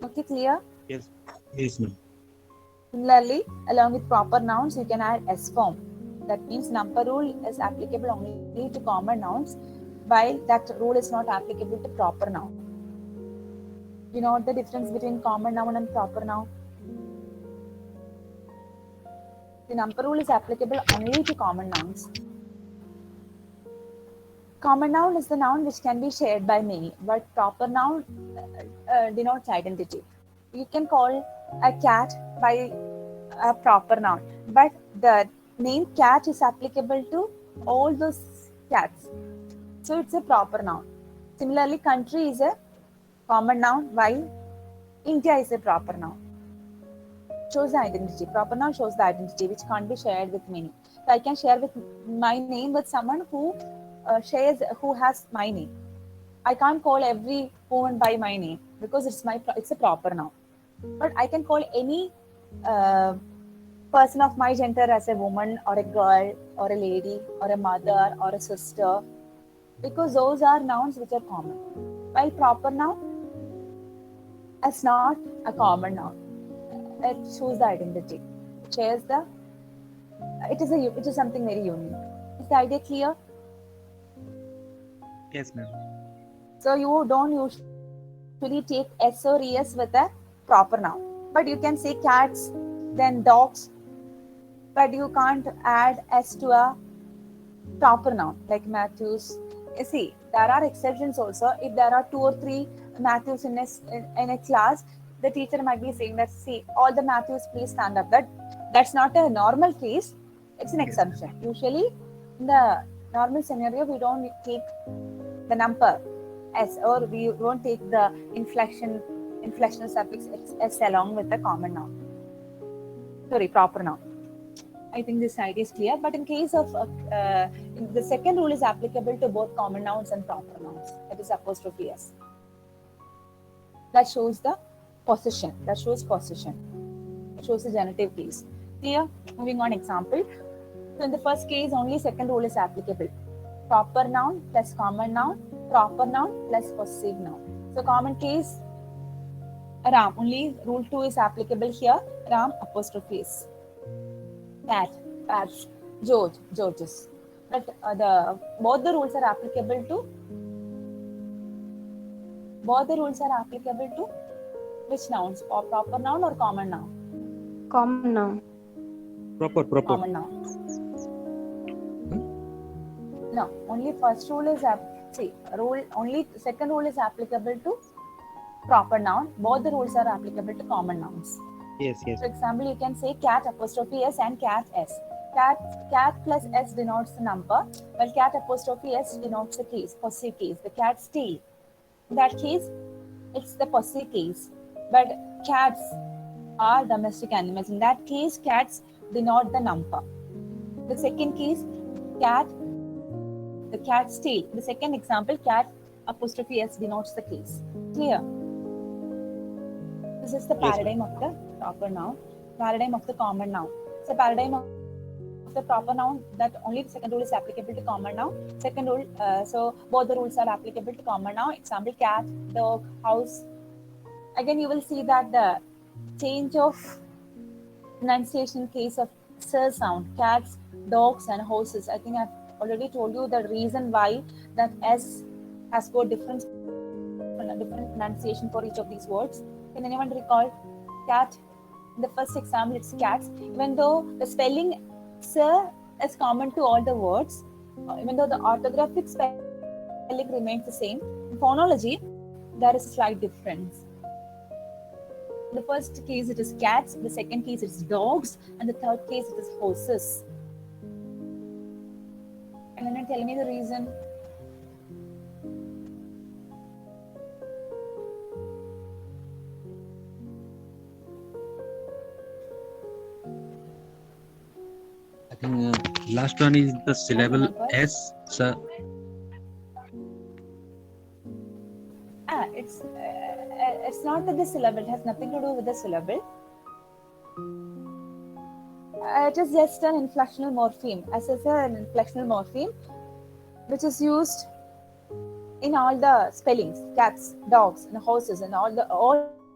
S1: Okay, clear?
S3: Yes. Yes, ma'am.
S1: Similarly, along with proper nouns, you can add s form. That means number rule is applicable only to common nouns, while that rule is not applicable to proper noun. You know the difference between common noun and proper noun? The number rule is applicable only to common nouns. Common noun is the noun which can be shared by many, but proper noun denotes identity. You can call a cat by a proper noun, but the name cat is applicable to all those cats. So it's a proper noun. Similarly, country is a common noun, while India is a proper noun. Shows the identity. Proper noun shows the identity which can't be shared with many. So I can share with my name with someone who has my name. I can't call every woman by my name because it's a proper noun. But I can call any person of my gender as a woman or a girl or a lady or a mother or a sister, because those are nouns which are common. While proper noun is not a common noun. It shows the identity. It shares the. It is something very unique. Is the idea clear?
S3: Yes, ma'am.
S1: So you don't usually take s or es with a proper noun, but you can say cats, then dogs, but you can't add s to a proper noun like Matthews. You see, there are exceptions also. If there are 2 or 3 Matthews in a class, the teacher might be saying that, see, all the Matthews, please stand up. That's not a normal case. It's an exception. Usually, in the normal scenario, we don't take the number s, or we won't take the inflectional suffix s along with the common noun. Sorry, proper noun. I think this idea is clear. But in case of the second rule is applicable to both common nouns and proper nouns. That is apostrophe s. That shows the possession. That shows possession. It shows the genitive case. Clear? Moving on, example. So in the first case, only second rule is applicable. Proper noun plus common noun, proper noun plus possessive noun. So common case, Ram. Only rule 2 is applicable here. Ram apostrophe s. Cat, cats. George, Georges. But both the rules are applicable to. Both the rules are applicable to which nouns? Or proper noun or common noun?
S4: Common noun.
S3: Proper.
S1: Common noun. No, only first rule is only second rule is applicable to proper noun. Both the rules are applicable to common nouns.
S3: Yes.
S1: For example, you can say cat apostrophe s and cat s. Cat plus s denotes the number, while cat apostrophe s denotes the case, possessive case, the cat's tail. In that case, it's the possessive case. But cats are domestic animals. In that case, cats denote the number. The second case, the cat's tail. The second example, cat apostrophe s denotes the case. Clear? This is the paradigm of the proper noun, paradigm of the common noun. So paradigm of the proper noun, that only the second rule is applicable to common noun. Second rule, so both the rules are applicable to common noun. Example, cat, dog, house. Again, you will see that the change of pronunciation case of s sound, cats, dogs, and horses. I think I've already told you the reason why that s has got different pronunciation for each of these words. Can anyone recall? Cat. In the first example, it's cats. Even though the spelling sir is common to all the words, even though the orthographic spelling remains the same, in phonology, there is a slight difference. The first case it is cats, the second case it is dogs, and the third case it is horses. Can you tell me the reason?
S3: I think last one is the syllable
S1: Number?
S3: S. Sir.
S1: It's not with the syllable. It has nothing to do with the syllable. It is just an inflectional morpheme. As I said, an inflectional morpheme, which is used in all the spellings: cats, dogs, and horses, and all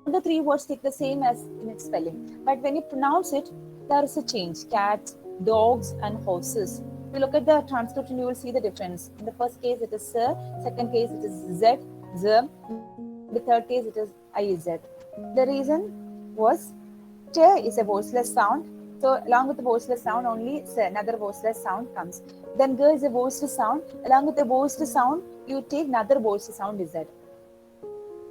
S1: the three words take the same as in its spelling. But when you pronounce it, there is a change: cats, dogs, and horses. If you look at the transcription, you will see the difference. In the first case, it is sir. Second case, it is z, z. The third case, it is iz. The reason was t is a voiceless sound. So along with the voiceless sound, only another voiceless sound comes. Then g is a voiced sound. Along with the voiced sound, you take another voiced sound z.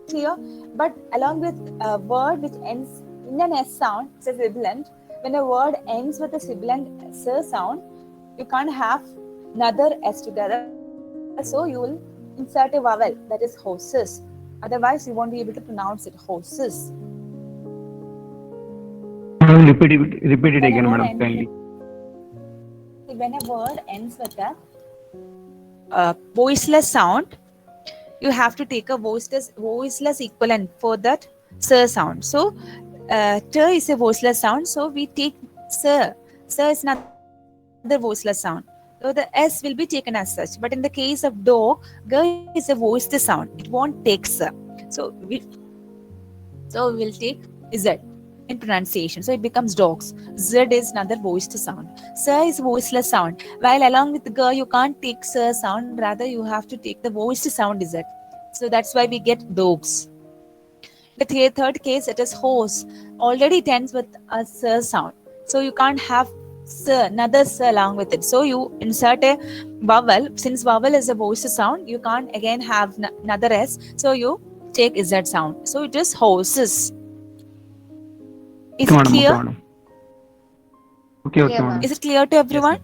S1: Clear? But along with a word which ends in an s sound, it's a sibilant. When a word ends with a sibilant s sound, you can't have another s together. So you will insert a vowel, that is horses. Otherwise, you won't be able to pronounce it. Horses.
S7: Repeat it again, madam, kindly.
S1: When a word ends with a voiceless sound, you have to take a voiceless equivalent for that sir sound. So, t is a voiceless sound. So we take sir. Sir is not the voiceless sound. So the s will be taken as such. But in the case of dog, g is a voiced sound. It won't take sir. So we'll take z in pronunciation. So it becomes dogs. Z is another voiced sound. Sir is voiceless sound. While along with the g, you can't take sir sound. Rather, you have to take the voiced sound z. So that's why we get dogs. The third case, it is horse. Already it ends with a sir sound. So you can't have sir, another sir along with it. So you insert a vowel. Since vowel is a voiced sound, you can't again have another s. So you take z sound. So it is horses. Is it clear?
S7: Okay,
S5: Yeah,
S7: madam.
S1: Is it clear to everyone?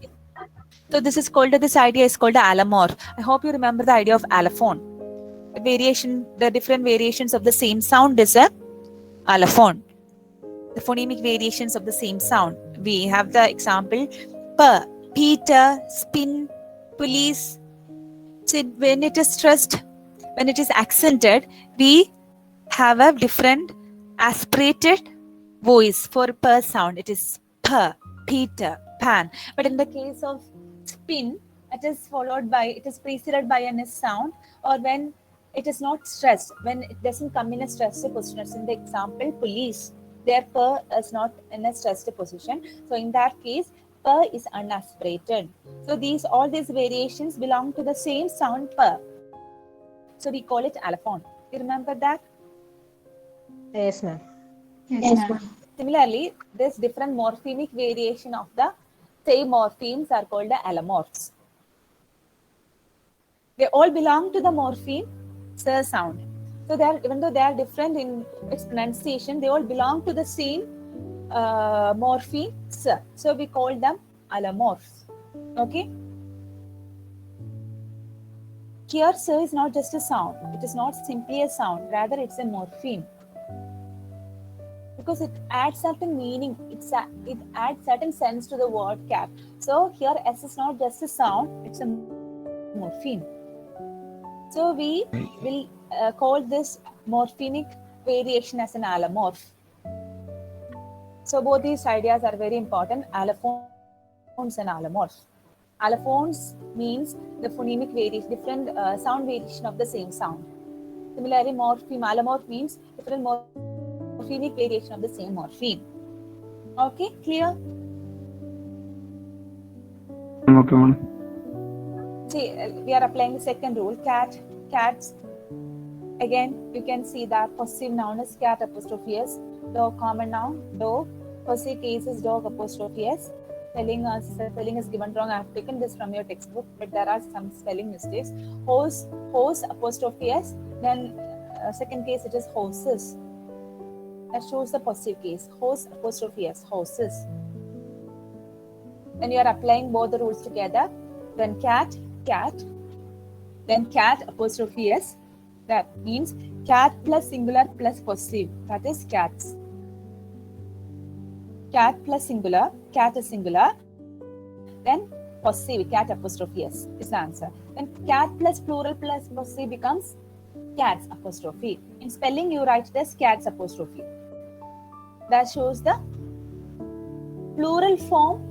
S1: So this idea is called the allomorph. I hope you remember the idea of allophone. The different variations of the same sound is a allophone. The phonemic variations of the same sound. We have the example p, Peter, spin, police. So when it is stressed, when it is accented, we have a different aspirated voice for p sound. It is p, Peter, pan. But in the case of spin, it is preceded by an s sound, or when it is not stressed, when it doesn't come in a stressed position. As in the example, police, their p is not in a stressed position. So in that case, p is unaspirated. So all these variations belong to the same sound p. So we call it allophone. You remember that?
S4: Yes, ma'am.
S6: Yes, ma'am.
S1: Similarly, this different morphemic variation of the same morphemes are called the allomorphs. They all belong to the morpheme sir sound. So even though they are different in its pronunciation, they all belong to the same morpheme sir. So we call them allomorphs. Okay. Here, sir is not just a sound. It is not simply a sound. Rather, it's a morpheme. Because it adds certain meaning, it adds certain sense to the word cat. So here S is not just a sound, it's a morpheme. So we will call this morphemic variation as an allomorph. So both these ideas are very important, allophones and allomorphs. Allophones means the phonemic variation, different sound variation of the same sound. Similarly, allomorph means different morphemic variation of the same morpheme. Okay, clear?
S7: Okay, madam.
S1: See, we are applying the second rule. Cats. Again, you can see that possessive noun is cat apostrophe s. Dog, common noun, dog. Possessive case is dog apostrophe s. Spelling is given wrong. I have taken this from your textbook, but there are some spelling mistakes. Horse apostrophe s. Then second case it is horses. That shows the possessive case. Horse apostrophe s, horses. When you are applying both the rules together, then cat, cat, then cat apostrophe s. That means cat plus singular plus possessive. That is cats. Cat plus singular, cat is singular. Then possessive, cat apostrophe s is the answer. Then cat plus plural plus possessive becomes cats apostrophe. In spelling, you write it as cats apostrophe. That shows the plural form,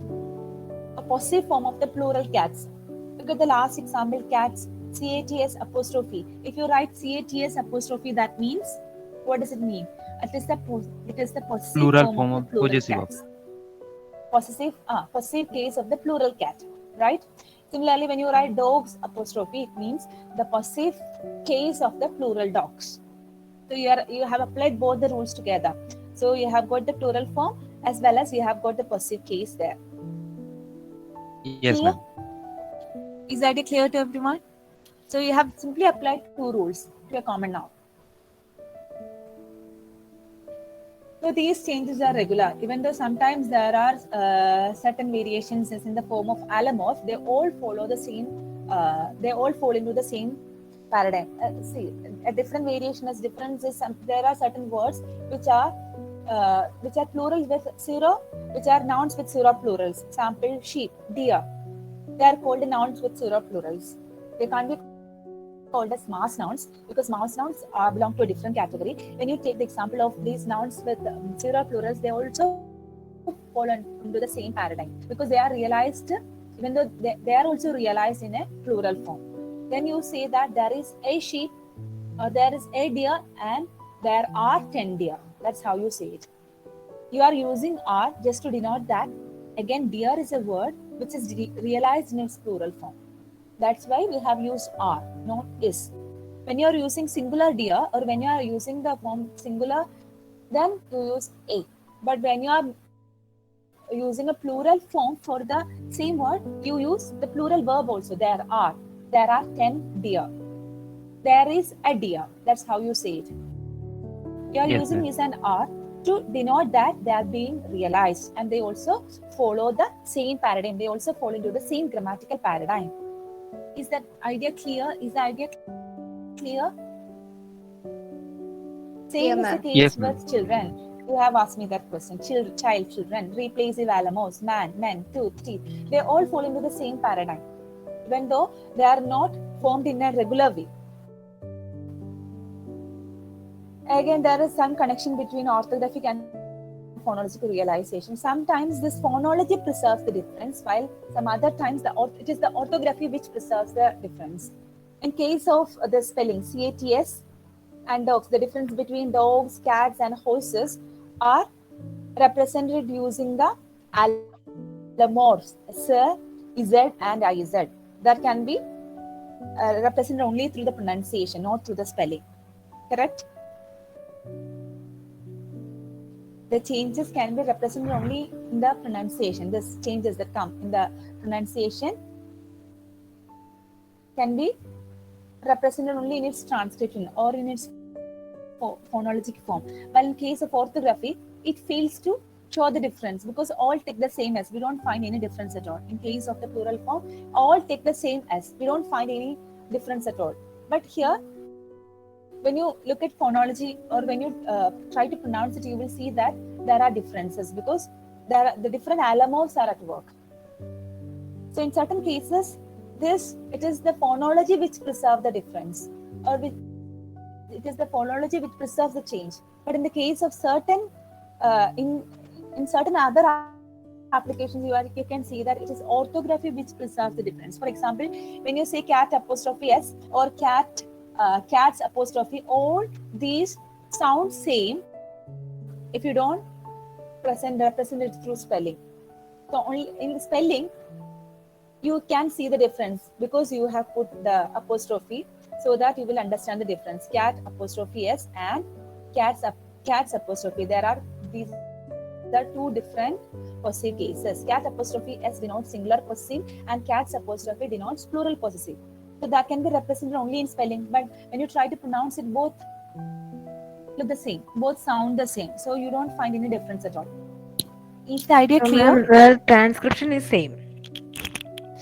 S1: a possessive form of the plural cats. Look at the last example, cats, cats apostrophe. If you write cats apostrophe, that means, what does it mean? It is the possessive
S3: Plural
S1: form of the plural
S3: possessive
S1: cats. Possessive case of the plural cat, right? Similarly, when you write dogs apostrophe, it means the possessive case of the plural dogs. So you have applied both the rules together. So you have got the plural form as well as you have got the possessive case there.
S3: Yes,
S1: Clear?
S3: ma'am.
S1: Is that clear to everyone? So you have simply applied two rules to a common noun. So these changes are regular, even though sometimes there are certain variations as in the form of allomorph. They all follow the same. They all fall into the same paradigm. See, a different variation is different. There are certain words which are plural with zero, which are nouns with zero plurals. Example: sheep, deer. They are called nouns with zero plurals. They can't be called as mass nouns because mass nouns belong to a different category. When you take the example of these nouns with zero plurals, they also fall into the same paradigm because they are realized, even though they are also realized in a plural form. Then you say that there is a sheep, or there is a deer, and there are 10 deer. That's how you say it. You are using are just to denote that. Again, deer is a word which is realized in its plural form. That's why we have used are, not is. When you are using singular deer or when you are using the form singular, then you use a. But when you are using a plural form for the same word, you use the plural verb also. There are 10 deer. There is a deer. That's how you say it. You are
S3: Yes,
S1: using
S3: ma'am.
S1: is and are to denote that they are being realized, and they also follow the same paradigm. They also fall into the same grammatical paradigm. Is that idea clear? Is the idea clear? Same is the case
S3: Yes, ma'am.
S1: with children. You have asked me that question. Child, children, replacive alamos, man, men, tooth, teeth. They all fall into the same paradigm, even though they are not formed in a regular way. Again, there is some connection between orthographic and phonological realization. Sometimes this phonology preserves the difference, while some other times it is the orthography which preserves the difference. In case of the spelling cats and dogs, the difference between dogs, cats, and horses are represented using the allomorphs sir, z, and iz. That can be represented only through the pronunciation, not through the spelling. Correct? The changes can be represented only in the pronunciation. The changes that come in the pronunciation can be represented only in its transcription or in its phonologic form. While in case of orthography, it fails to show the difference because all take the same as. We don't find any difference at all. In case of the plural form, all take the same as. We don't find any difference at all. But here, when you look at phonology or when you try to pronounce it, you will see that there are differences because the different allomorphs are at work. So in certain cases, it is the phonology which preserves the difference, or it is the phonology which preserves the change. But in the case of certain, in certain other applications, you can see that it is orthography which preserves the difference. For example, when you say cat apostrophe s or cats apostrophe, all these sound same if you don't represent it through spelling. So only in the spelling you can see the difference because you have put the apostrophe so that you will understand the difference. Cat apostrophe s and cats apostrophe. There are two different possessive cases. Cat apostrophe s denotes singular possessive and cats apostrophe denotes plural possessive. So that can be represented only in spelling, but when you try to pronounce it both, look the same. Both sound the same. So you don't find any difference at all. Is the idea
S4: So,
S1: clear?
S4: ma'am, the transcription is same.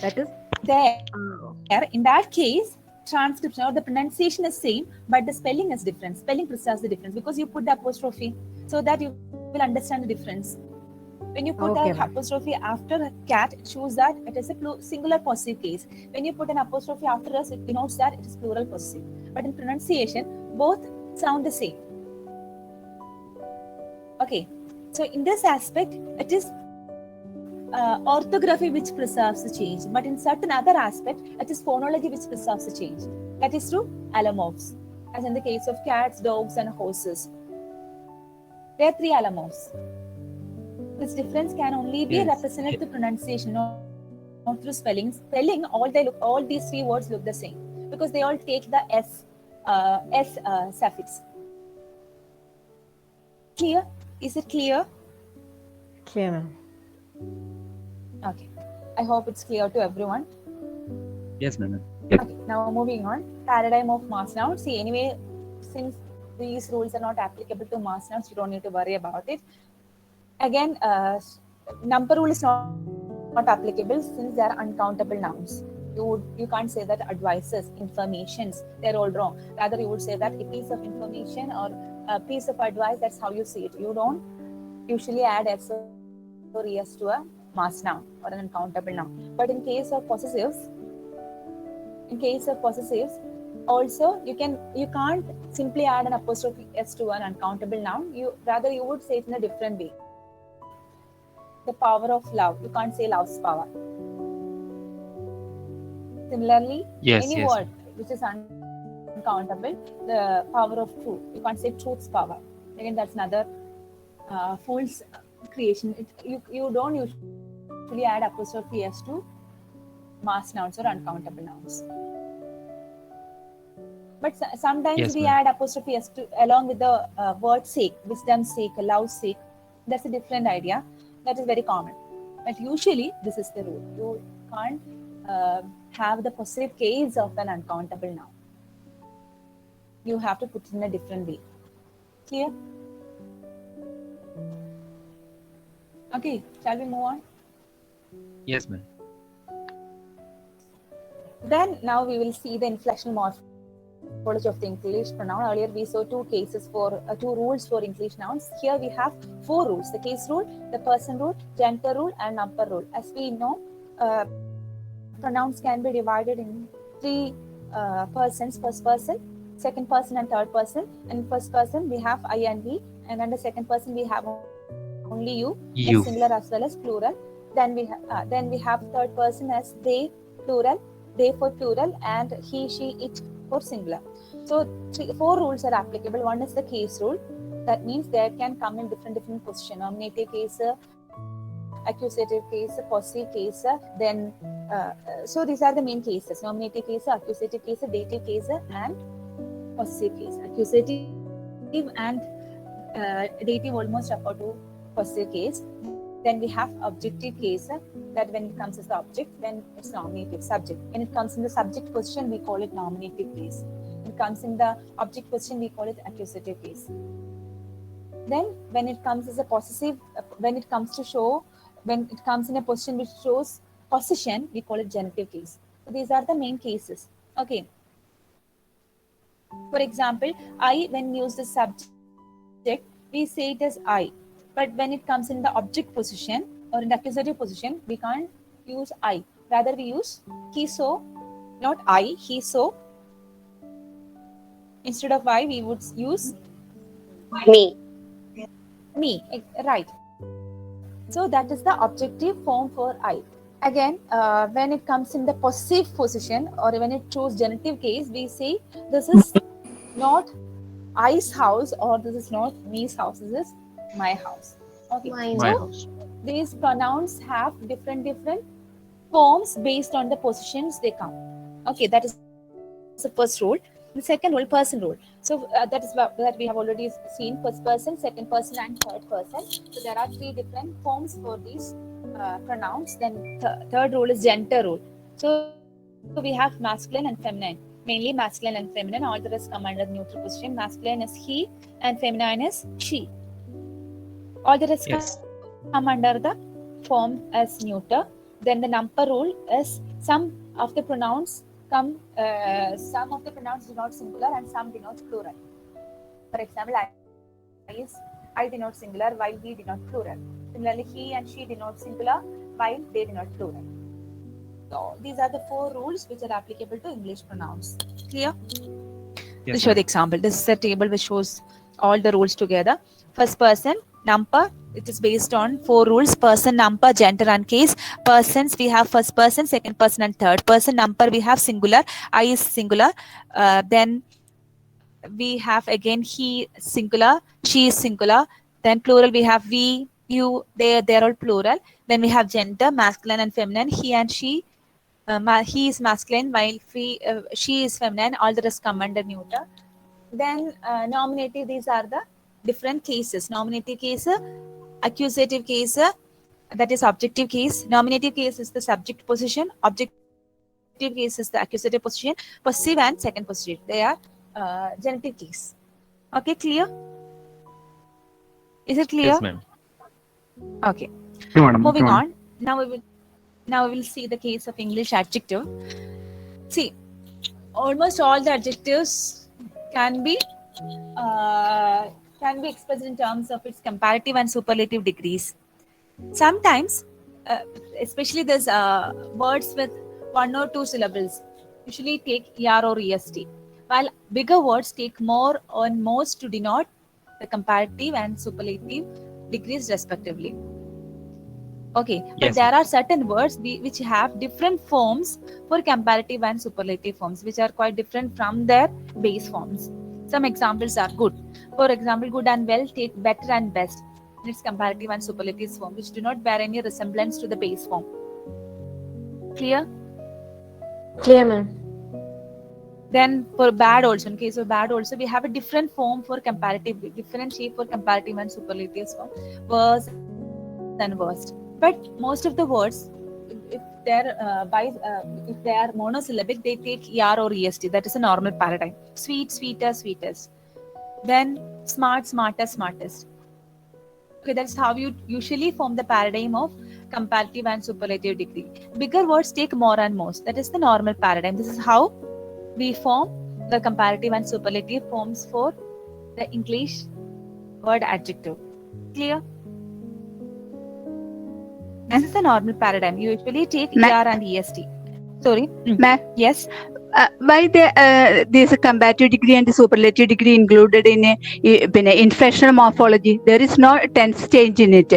S4: That is.
S1: There, in that case, transcription or the pronunciation is same, but the spelling is different. Spelling preserves the difference because you put the apostrophe, so that you will understand the difference. When you put
S4: Okay,
S1: an
S4: ma'am.
S1: apostrophe after cat, it shows that it is a singular possessive case. When you put an apostrophe after us, it denotes that it is plural possessive. But in pronunciation, both sound the same. Okay, so in this aspect, it is orthography which preserves the change, but in certain other aspect, it is phonology which preserves the change. That is through allomorphs, as in the case of cats, dogs, and horses. There are 3 allomorphs. This difference can only be
S3: Yes.
S1: represented through pronunciation, not through spelling. Spelling, all these 3 words look the same because they all take the s suffix. Clear? Is it clear?
S4: Clear, ma'am.
S1: Okay. I hope it's clear to everyone.
S3: Yes, ma'am.
S1: Okay, now moving on. Paradigm of mass nouns. See, anyway, since these rules are not applicable to mass nouns, you don't need to worry about it. Again, number rule is not applicable since they are uncountable nouns. You can't say that advices, informations, they're all wrong. Rather, you would say that a piece of information or a piece of advice, that's how you see it. You don't usually add s or es to a mass noun or an uncountable noun. But in case of possessives, also you can't simply add an apostrophe s to an uncountable noun. You would say it in a different way. The power of love, you can't say love's power. Similarly,
S3: Yes,
S1: any
S3: yes.
S1: word which is uncountable, the power of truth, you can't say truth's power. Again, that's another false creation. You don't usually add apostrophe s to mass nouns or uncountable nouns. But sometimes
S3: Yes,
S1: we
S3: ma'am.
S1: add apostrophe s to along with the word's sake, wisdom's sake, love's sake. That's a different idea. That is very common. But usually, this is the rule. You can't have the possessive case of an uncountable noun. You have to put it in a different way. Clear? Okay, shall we move on?
S3: Yes, ma'am.
S1: Then now we will see the inflectional morphology of the English pronoun. Earlier we saw 2 rules for English nouns. Here we have 4 rules: the case rule, the person rule, gender rule, and number rule. As we know, pronouns can be divided in 3 persons: first person, second person, and third person. And in first person we have I and we, and under second person we have only you,
S3: You.
S1: as singular as well as plural. Then we have third person as they, plural, they for plural, and he, she, it for singular. So 4 rules are applicable. One is the case rule. That means there can come in different position: nominative case, accusative case, possessive case. Then so these are the main cases: nominative case, accusative case, dative case, and possessive case. Accusative and dative almost refer to possessive case. Then we have objective case, that when it comes as the object, then it's nominative. Subject, when it comes in the subject position, we call it nominative case. When it comes in the object position, we call it accusative case. Then when it comes as a possessive, when it comes in a position which shows possession, we call it genitive case. So these are the main cases. Okay. For example, I, when used as subject, we say it as I. But when it comes in the object position or in the accusative position, we can't use I. Rather, we use he, so, not I, he, so. Instead of I, we would use
S5: Me.
S1: me. Right. So that is the objective form for I. Again, when it comes in the possessive position or when it shows genitive case, we say this is not I's house or this is not me's house. This is my house. Okay.
S3: My
S1: So
S3: house.
S1: these pronouns have different forms based on the positions they come. Okay, that is the first rule. The second rule, person rule. So that is that we have already seen: first person, second person, and third person. So there are 3 different forms for these pronouns. Then third rule is gender rule. So we have masculine and feminine. mainly masculine and feminine. All the rest come under neutral position. Masculine is he and feminine is she. All the rest
S3: Yes.
S1: come under the form as neuter. Then the number rule is some of the pronouns denote singular and some denote plural. For example, I denote singular while we denote plural. Similarly, he and she denote singular while they denote plural. So these are the 4 rules which are applicable to English pronouns. Clear?
S3: Yes,
S1: To show the example, this is a table which shows all the rules together. First person, number, it is based on 4 rules: person, number, gender, and case. Persons, we have first person, second person, and third person. Number, we have singular, I is singular. Then we have again he singular, she is singular. Then plural, we have we, you, they're all plural. Then we have gender, masculine and feminine. He and she, he is masculine while she is feminine. All the rest come under neuter. Then nominative, these are the different cases. Nominative case, accusative case, that is objective case. Nominative case is the subject position. Objective case is the accusative position. Possessive and second position, they are genitive case. Okay, clear? Is it clear?
S3: Yes, ma'am.
S1: Okay.
S7: Okay, madam.
S1: Moving
S7: Okay,
S1: on. Now we will see the case of English adjective. See, almost all the adjectives can be expressed in terms of its comparative and superlative degrees. Sometimes, especially these words with 1 or 2 syllables, usually take er or est, while bigger words take more or most to denote the comparative and superlative degrees respectively. Okay, but
S3: Yes.
S1: there are certain words which have different forms for comparative and superlative forms, which are quite different from their base forms. Some examples are good. For example, good and well take better and best in its comparative and superlative form, which do not bear any resemblance to the base form. Clear?
S8: Clear, ma'am.
S1: Then for bad also, in case of bad also, we have a different form for comparative, different shape for comparative and superlative form, worse than worst. But most of the words, if they are monosyllabic, they take er or est. That is a normal paradigm. Sweet, sweeter, sweetest. Then smart, smarter, smartest. Okay, that's how you usually form the paradigm of comparative and superlative degree. Bigger words take more and most. That is the normal paradigm. This is how we form the comparative and superlative forms for the English word adjective. Clear? This is the normal paradigm. You usually take er and est. Sorry.
S9: Ma'am,
S1: Yes.
S9: why this comparative degree and the superlative degree included in inflectional morphology? There is no tense change in it.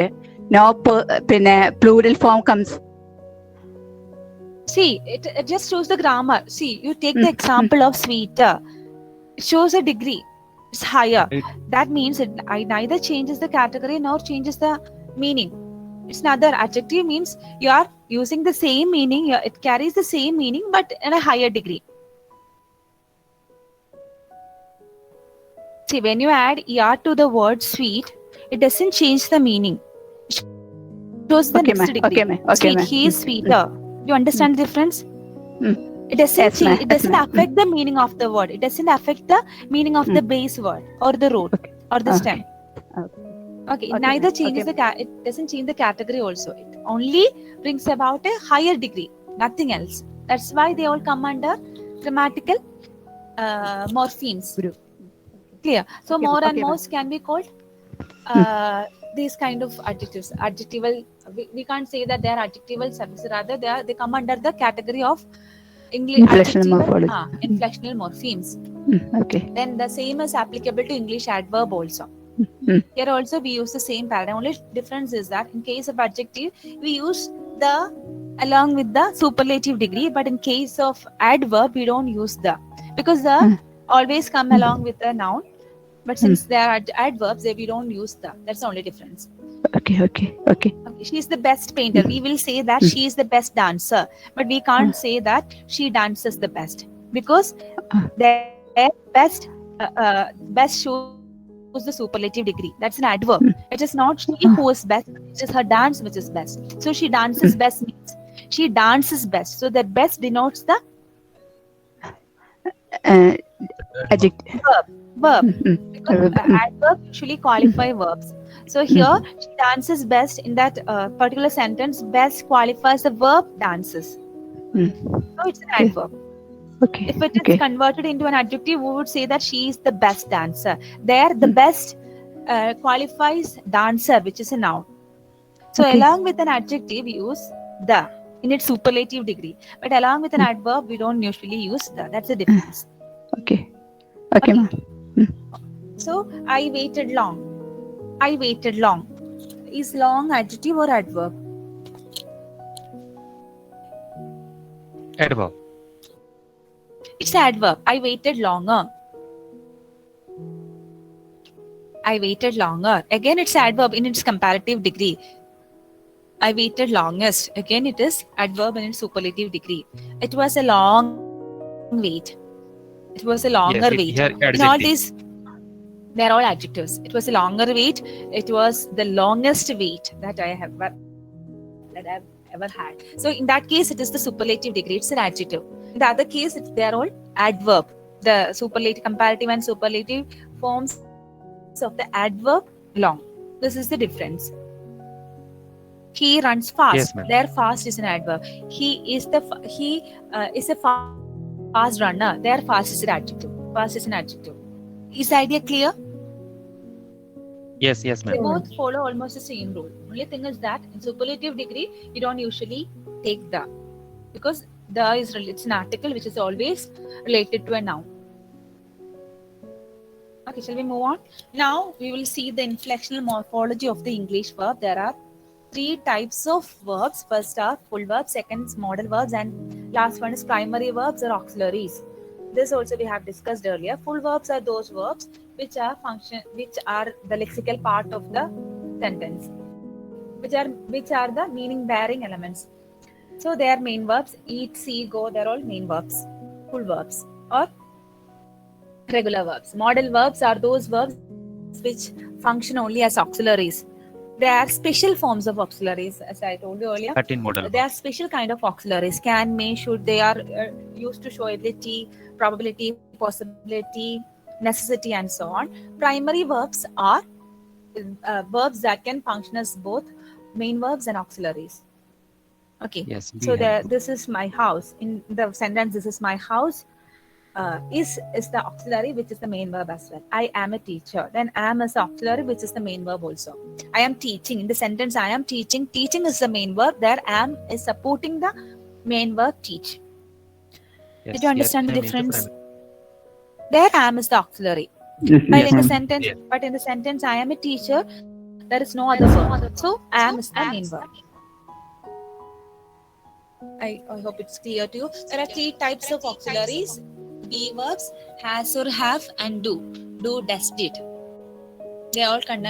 S9: No plural form comes.
S1: See, it just shows the grammar. See, you take the example of sweeter. It shows a degree. It's higher. That means it neither changes the category nor changes the meaning. It's another adjective means you are using the same meaning. It carries the same meaning but in a higher degree. See, when you add er to the word sweet, it doesn't change the meaning. It shows the
S9: Okay,
S1: next
S9: ma'am.
S1: degree.
S9: Okay, ma'am. Okay,
S1: Sweet,
S9: ma'am.
S1: he is sweeter. You understand the difference? It doesn't
S9: Yes, ma'am.
S1: change, it doesn't affect the meaning of the word. It doesn't affect the meaning of the base word or the root or the stem. Okay, it neither changes it doesn't change the category also. It only brings about a higher degree, nothing else. That's why they all come under grammatical morphemes. Clear? So more and most can be called these kind of adjectives. Adjectival, we can't say that they are adjectival suffixes, rather they come under the category of English
S9: Inflectional morphology.
S1: inflectional morphemes.
S9: Okay.
S1: Then the same is applicable to English adverb also. Here also we use the same paradigm. Only difference is that in case of adjective we use the along with the superlative degree, but in case of adverb we don't use the, because the always come along with the noun, but since they are adverbs we don't use the. That's the only difference.
S9: Okay.
S1: She is the best painter. We will say that she is the best dancer, but we can't say that she dances the best, because their best shows the superlative degree. That's an adverb. It is not she who is best, it is her dance which is best. So she dances best means she dances best. So that best denotes the
S9: adjective.
S1: Verb.
S9: Mm,
S1: Because adverb usually qualify verbs. So here, she dances best in that particular sentence. Best qualifies the verb dances.
S9: Mm.
S1: So it's an
S9: Okay.
S1: adverb.
S9: Okay.
S1: If it is
S9: Okay.
S1: converted into an adjective, we would say that she is the best dancer. There, the best qualifies dancer, which is a noun. So
S9: Okay.
S1: along with an adjective, we use the in its superlative degree. But along with an adverb, we don't usually use the. That's the difference.
S9: Okay. Okay, ma'am.
S1: So I waited long. I waited long. Is long adjective or adverb?
S3: Adverb.
S1: It's adverb. I waited longer. I waited longer. Again, it's adverb in its comparative degree. I waited longest. Again, it is adverb in its superlative degree. It was a long wait. It was a longer wait.
S3: Here
S1: In all
S3: adjective.
S1: these, they're all adjectives. It was a longer wait. It was the longest wait that I've ever had. So in that case, it is the superlative degree. It's an adjective. In the other case, they're all adverb. The superlative, comparative, and superlative forms of the adverb long. This is the difference. He runs fast.
S3: Yes, ma'am.
S1: Their fast is an adverb. He is a fast runner. Their fast is an adjective. Fast is an adjective. Is the idea clear?
S3: Yes,
S1: They
S3: ma'am.
S1: both follow almost the same rule. Only thing is that in superlative degree, you don't usually take the, because the is it's an article which is always related to a noun. Okay, shall we move on? Now we will see the inflectional morphology of the English verb. There are 3 types of verbs. First are full verbs, second is modal verbs, and last one is primary verbs or auxiliaries. This also we have discussed earlier. Full verbs are those verbs which are the lexical part of the sentence, which are the meaning bearing elements. So they are main verbs. Eat, see, go. They're all main verbs, full verbs or regular verbs. Modal verbs are those verbs which function only as auxiliaries. There are special forms of auxiliaries, as I told you earlier.
S3: 13 modal.
S1: They are special kind of auxiliaries. Can, may, should. They are used to show ability, probability, possibility, necessity, and so on. Primary verbs are verbs that can function as both main verbs and auxiliaries. Okay.
S3: Yes.
S1: So this is my house. In the sentence, this is my house. Is the auxiliary, which is the main verb as well. I am a teacher. Then am is the auxiliary, which is the main verb also. I am teaching. In the sentence, I am teaching. Teaching is the main verb. There am is supporting the main verb teach.
S3: Yes,
S1: Did you understand the
S3: here
S1: difference? There am is the auxiliary.
S7: Yes,
S1: But
S7: yes,
S1: in the
S7: ma'am.
S1: sentence,
S3: Yes.
S1: I am a teacher, there is no other verb. So am is the main verb. I hope it's clear to you. There are 3 types of auxiliaries. Be verbs, has or have, and do. Do, does, did. They all come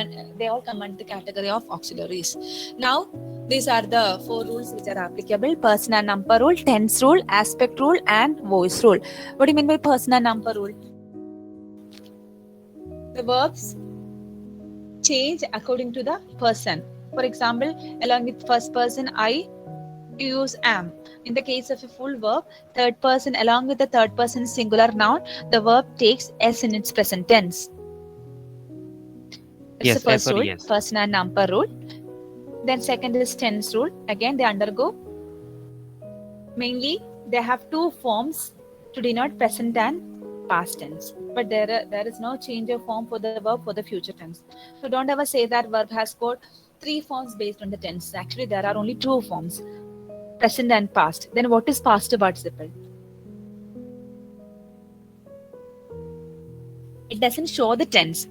S1: under the category of auxiliaries. Now, these are the 4 rules which are applicable: person and number rule, tense rule, aspect rule, and voice rule. What do you mean by person and number rule? The verbs change according to the person. For example, along with first person I, you use am. In the case of a full verb, third person along with the third person singular noun, the verb takes s in its present tense. It's
S3: Yes,
S1: the first
S3: sorry,
S1: rule,
S3: yes.
S1: person and number rule. Then second is tense rule. Again, they undergo. Mainly, they have 2 forms to denote present and past tense. But there is no change of form for the verb for the future tense. So don't ever say that verb has got 3 forms based on the tense. Actually, there are only 2 forms: present and past. Then what is past participle? It doesn't show the tense.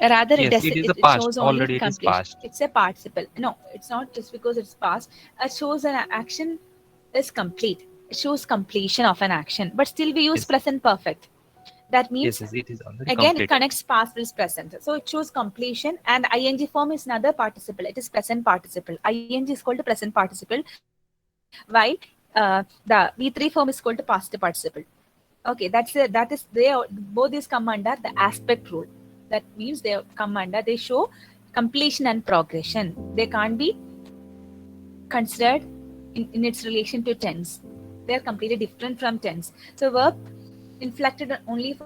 S1: Rather,
S3: Yes, it is a past.
S1: shows only
S3: Already it is
S1: completion.
S3: past.
S1: It's a participle. No, it's not just because it's past. It shows an action is complete. It shows completion of an action. But still we use
S3: Yes.
S1: present perfect. That means
S3: Yes, it is already
S1: again,
S3: complete.
S1: it connects past with present. So it shows completion, and ing form is another participle. It is present participle. Ing is called the present participle, while the V3 form is called the past participle. Okay, both these come under the aspect rule. That means they show completion and progression. They can't be considered in its relation to tense. They are completely different from tense. So verb inflected only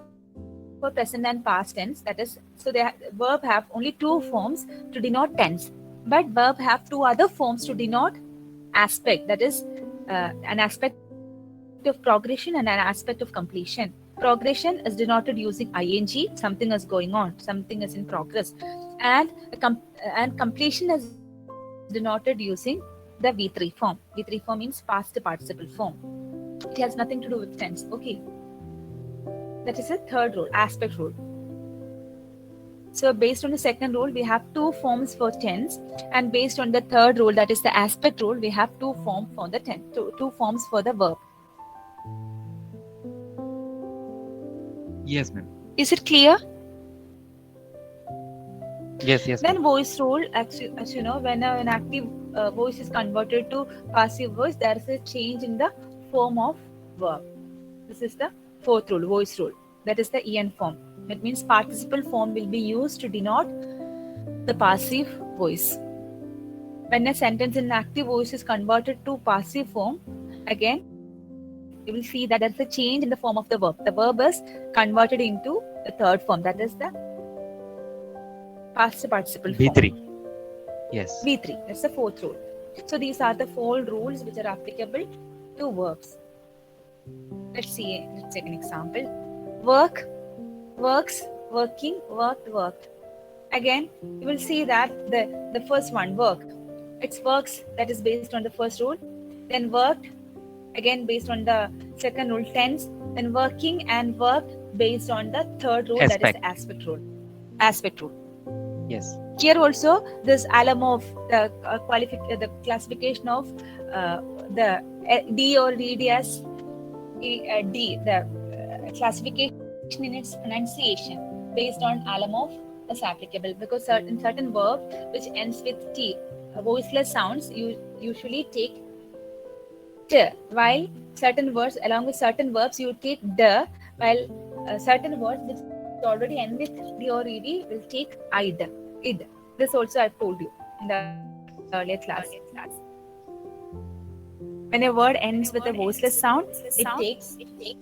S1: for present and past tense. That is, so the verb have only two forms to denote tense, but verb have two other forms to denote aspect. That is, an aspect of progression and an aspect of completion. Progression is denoted using ing, something is going on, something is in progress, and completion is denoted using the V3 form. V3 form means past participle form. It has nothing to do with tense. Okay, that is the third rule, aspect rule. So based on the second rule, we have two forms for tense, and based on the third rule, that is the aspect rule, we have two forms for the tense, two forms for the verb.
S3: Yes, ma'am.
S1: Is it clear?
S3: Yes, yes.
S1: Then
S3: Ma'am.
S1: voice rule, as you know, when an active voice is converted to passive voice, there is a change in the form of verb. This is the fourth rule, voice rule. That is the en form. That means participle form will be used to denote the passive voice. When a sentence in active voice is converted to passive form, again, you will see that there is a change in the form of the verb. The verb is converted into the third form. That is the past participle form.
S3: V3. Yes.
S1: V3. That's the fourth rule. So these are the 4 rules which are applicable to verbs. Let's take an example. Work, works, working, worked, worked. Again, you will see that the first one, work, it's works, that is based on the first rule. Then worked, again based on the second rule, tense. Then working and worked based on the third rule, that is the aspect rule. Aspect rule.
S3: Yes.
S1: Here also, this Alamov, the classification of the D or ED as D, the classification in its pronunciation based on Alamov is applicable, because in certain verb which ends with T, voiceless sounds, you usually take T, while certain words, along with certain verbs, you take D, while certain words which already end with D or ED will take id. This also I've told you in the earlier class. When a word ends with a voiceless sound, it takes T.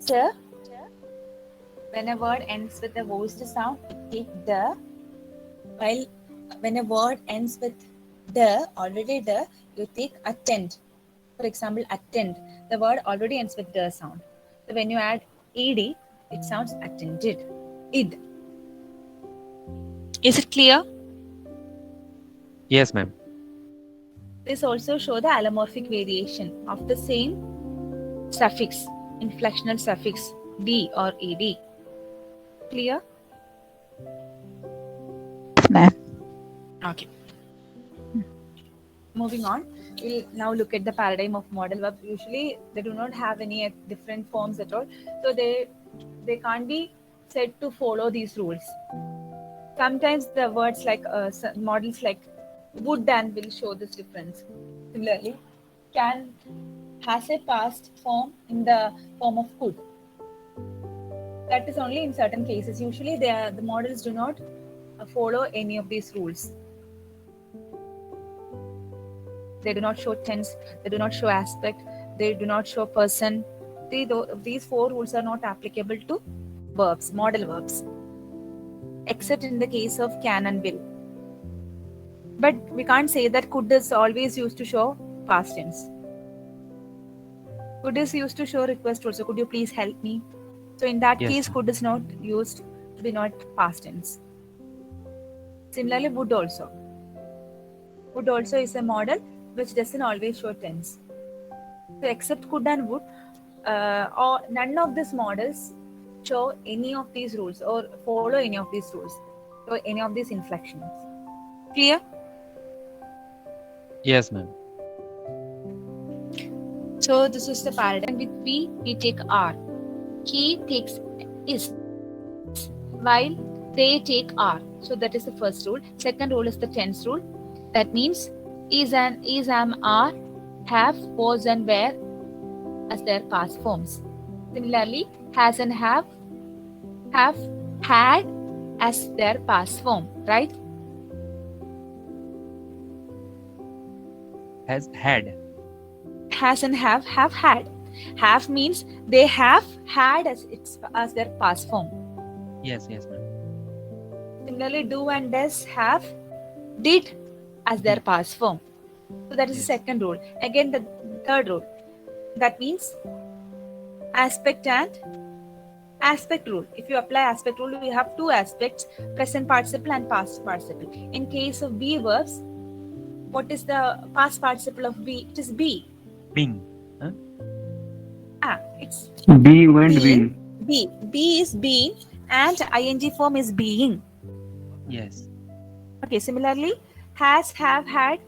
S1: When a word ends with a voiced sound, it takes the. While when a word ends with the, already the, you take attend. For example, attend. The word already ends with the sound. So when you add ed, it sounds attended. Id. Is it clear?
S3: Yes, ma'am.
S1: This also shows the allomorphic variation of the same suffix, inflectional suffix d or ed. Clear?
S9: Ma'am.
S1: Okay. Moving on, we'll now look at the paradigm of modal verbs. Usually, they do not have any different forms at all, so they can't be said to follow these rules. Sometimes the words like models like would and will show this difference. Similarly, can has a past form in the form of could. That is only in certain cases. Usually, the models do not follow any of these rules. They do not show tense, they do not show aspect, they do not show person. These 4 rules are not applicable to verbs, modal verbs, except in the case of can and will. But we can't say that could is always used to show past tense. Could is used to show request also. Could you please help me? So in that
S3: Yes.
S1: case, could is not used to denote past tense. Similarly, would also. Would also is a model which doesn't always show tense. So except could and would, or none of these models show any of these rules or follow any of these rules or any of these inflections. Clear?
S3: Yes, ma'am.
S1: So this is the paradigm. With we take are. He takes is, while they take are. So that is the first rule. Second rule is the tense rule. That means is and is, am, are, have, was and were as their past forms. Similarly, has and have, had as their past form, right?
S3: Has had.
S1: Has and have had. Have means they have had as their past form.
S3: Yes, yes, ma'am.
S1: Similarly, do and does have did as their past form. So that is the
S3: Yes.
S1: second rule. Again, the third rule. That means aspect and aspect rule. If you apply aspect rule, we have two aspects: present participle and past participle. In case of be verbs, what is the past participle of be? It is be.
S3: Being. Huh?
S1: It's
S7: Be went
S1: being.
S7: been.
S1: Be. Be is being, and ing form is being.
S3: Yes.
S1: Okay. Similarly, has, have, had.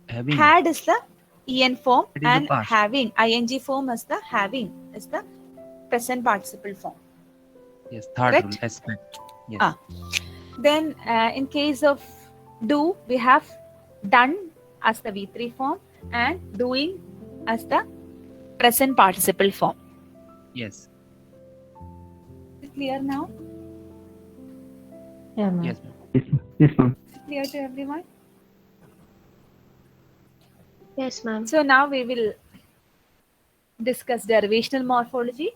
S3: Having.
S1: Had is the en form,
S3: It is the
S1: and
S3: past.
S1: having ing form is the having is the present participle form.
S3: Yes. Third
S1: Correct?
S3: rule. Aspect. Yes.
S1: Ah. Then in case of do, we have done as the V3 form and doing as the present participle form.
S3: Yes.
S1: Is it clear now?
S8: Yeah, ma'am.
S3: Yes, ma'am.
S7: Yes, yes, ma'am.
S1: Is it clear to everyone?
S8: Yes, ma'am.
S1: So now we will discuss derivational morphology.